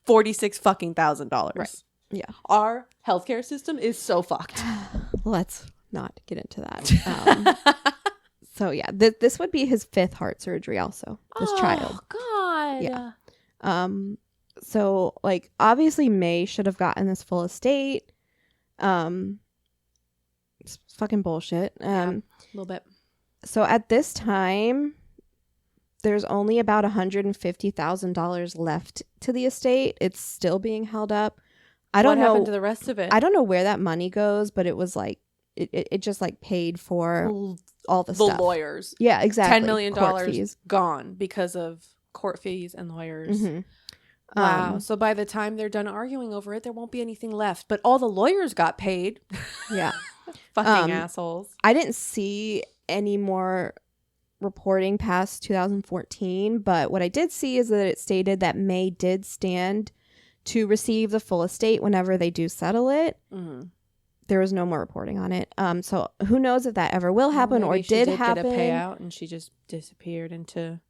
Speaker 2: $46,000.
Speaker 1: Right. Yeah.
Speaker 2: Our healthcare system is so fucked.
Speaker 1: Let's not get into that. So yeah, this would be his 5th heart surgery also, this child.
Speaker 2: Oh, God.
Speaker 1: Yeah. So obviously May should have gotten this full estate. It's fucking bullshit.
Speaker 2: A little bit.
Speaker 1: So at this time, there's only about $150,000 left to the estate. It's still being held up. I don't know
Speaker 2: what happened to the rest of it.
Speaker 1: I don't know where that money goes, but it was it just paid for all the stuff.
Speaker 2: The lawyers.
Speaker 1: Yeah, exactly.
Speaker 2: $10 million gone because of court fees and lawyers.
Speaker 1: Mm-hmm.
Speaker 2: Wow. So by the time they're done arguing over it, there won't be anything left. But all the lawyers got paid.
Speaker 1: Yeah.
Speaker 2: Fucking assholes.
Speaker 1: I didn't see any more reporting past 2014, but what I did see is that it stated that May did stand to receive the full estate whenever they do settle it. Mm-hmm. There was no more reporting on it. So who knows if that ever will happen or did happen.
Speaker 2: Get a payout and she just disappeared into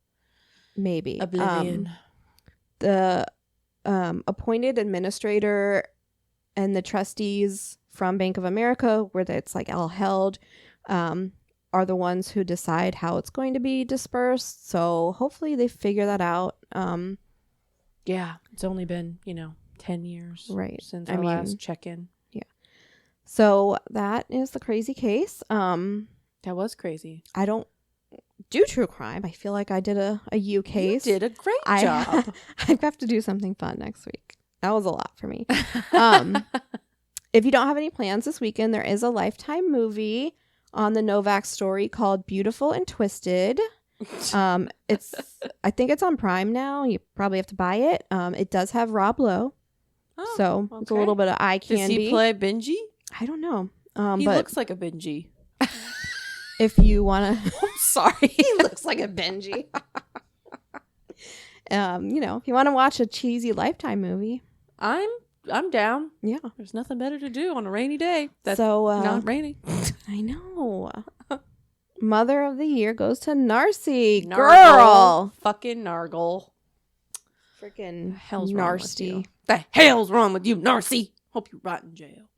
Speaker 1: maybe
Speaker 2: oblivion.
Speaker 1: The appointed administrator and the trustees from Bank of America, where it's all held, are the ones who decide how it's going to be dispersed. So hopefully they figure that out.
Speaker 2: Yeah, it's only been 10 years since our last check-in.
Speaker 1: So that is the crazy case.
Speaker 2: That was crazy.
Speaker 1: I don't do true crime. I feel like I did a U case.
Speaker 2: You did a great job.
Speaker 1: I have to do something fun next week. That was a lot for me. If you don't have any plans this weekend, there is a Lifetime movie on the Novack story called Beautiful and Twisted. I think it's on Prime now. You probably have to buy it. It does have Rob Lowe.
Speaker 2: Oh,
Speaker 1: so it's a little bit of eye candy.
Speaker 2: Does he play Benji?
Speaker 1: I don't know.
Speaker 2: He looks like a Benji.
Speaker 1: If you want to...
Speaker 2: I'm sorry.
Speaker 1: He looks like a Benji. If you want to watch a cheesy Lifetime movie,
Speaker 2: I'm down.
Speaker 1: Yeah.
Speaker 2: There's nothing better to do on a rainy day. That's
Speaker 1: so
Speaker 2: not rainy.
Speaker 1: I know. Mother of the Year goes to Narsty.
Speaker 2: Nargle.
Speaker 1: Girl.
Speaker 2: Fucking Nargle.
Speaker 1: Freaking
Speaker 2: hell's
Speaker 1: Narsty.
Speaker 2: The hell's wrong with you, Narsty? Hope you rot in jail.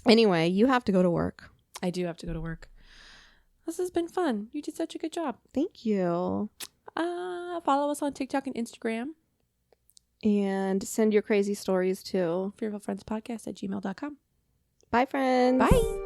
Speaker 1: Anyway, you have to go to work.
Speaker 2: I do have to go to work. This has been fun. You did such a good job.
Speaker 1: Thank you.
Speaker 2: Follow us on TikTok and Instagram.
Speaker 1: And send your crazy stories to
Speaker 2: Fearfulfriendspodcast@gmail.com.
Speaker 1: Bye, friends.
Speaker 2: Bye.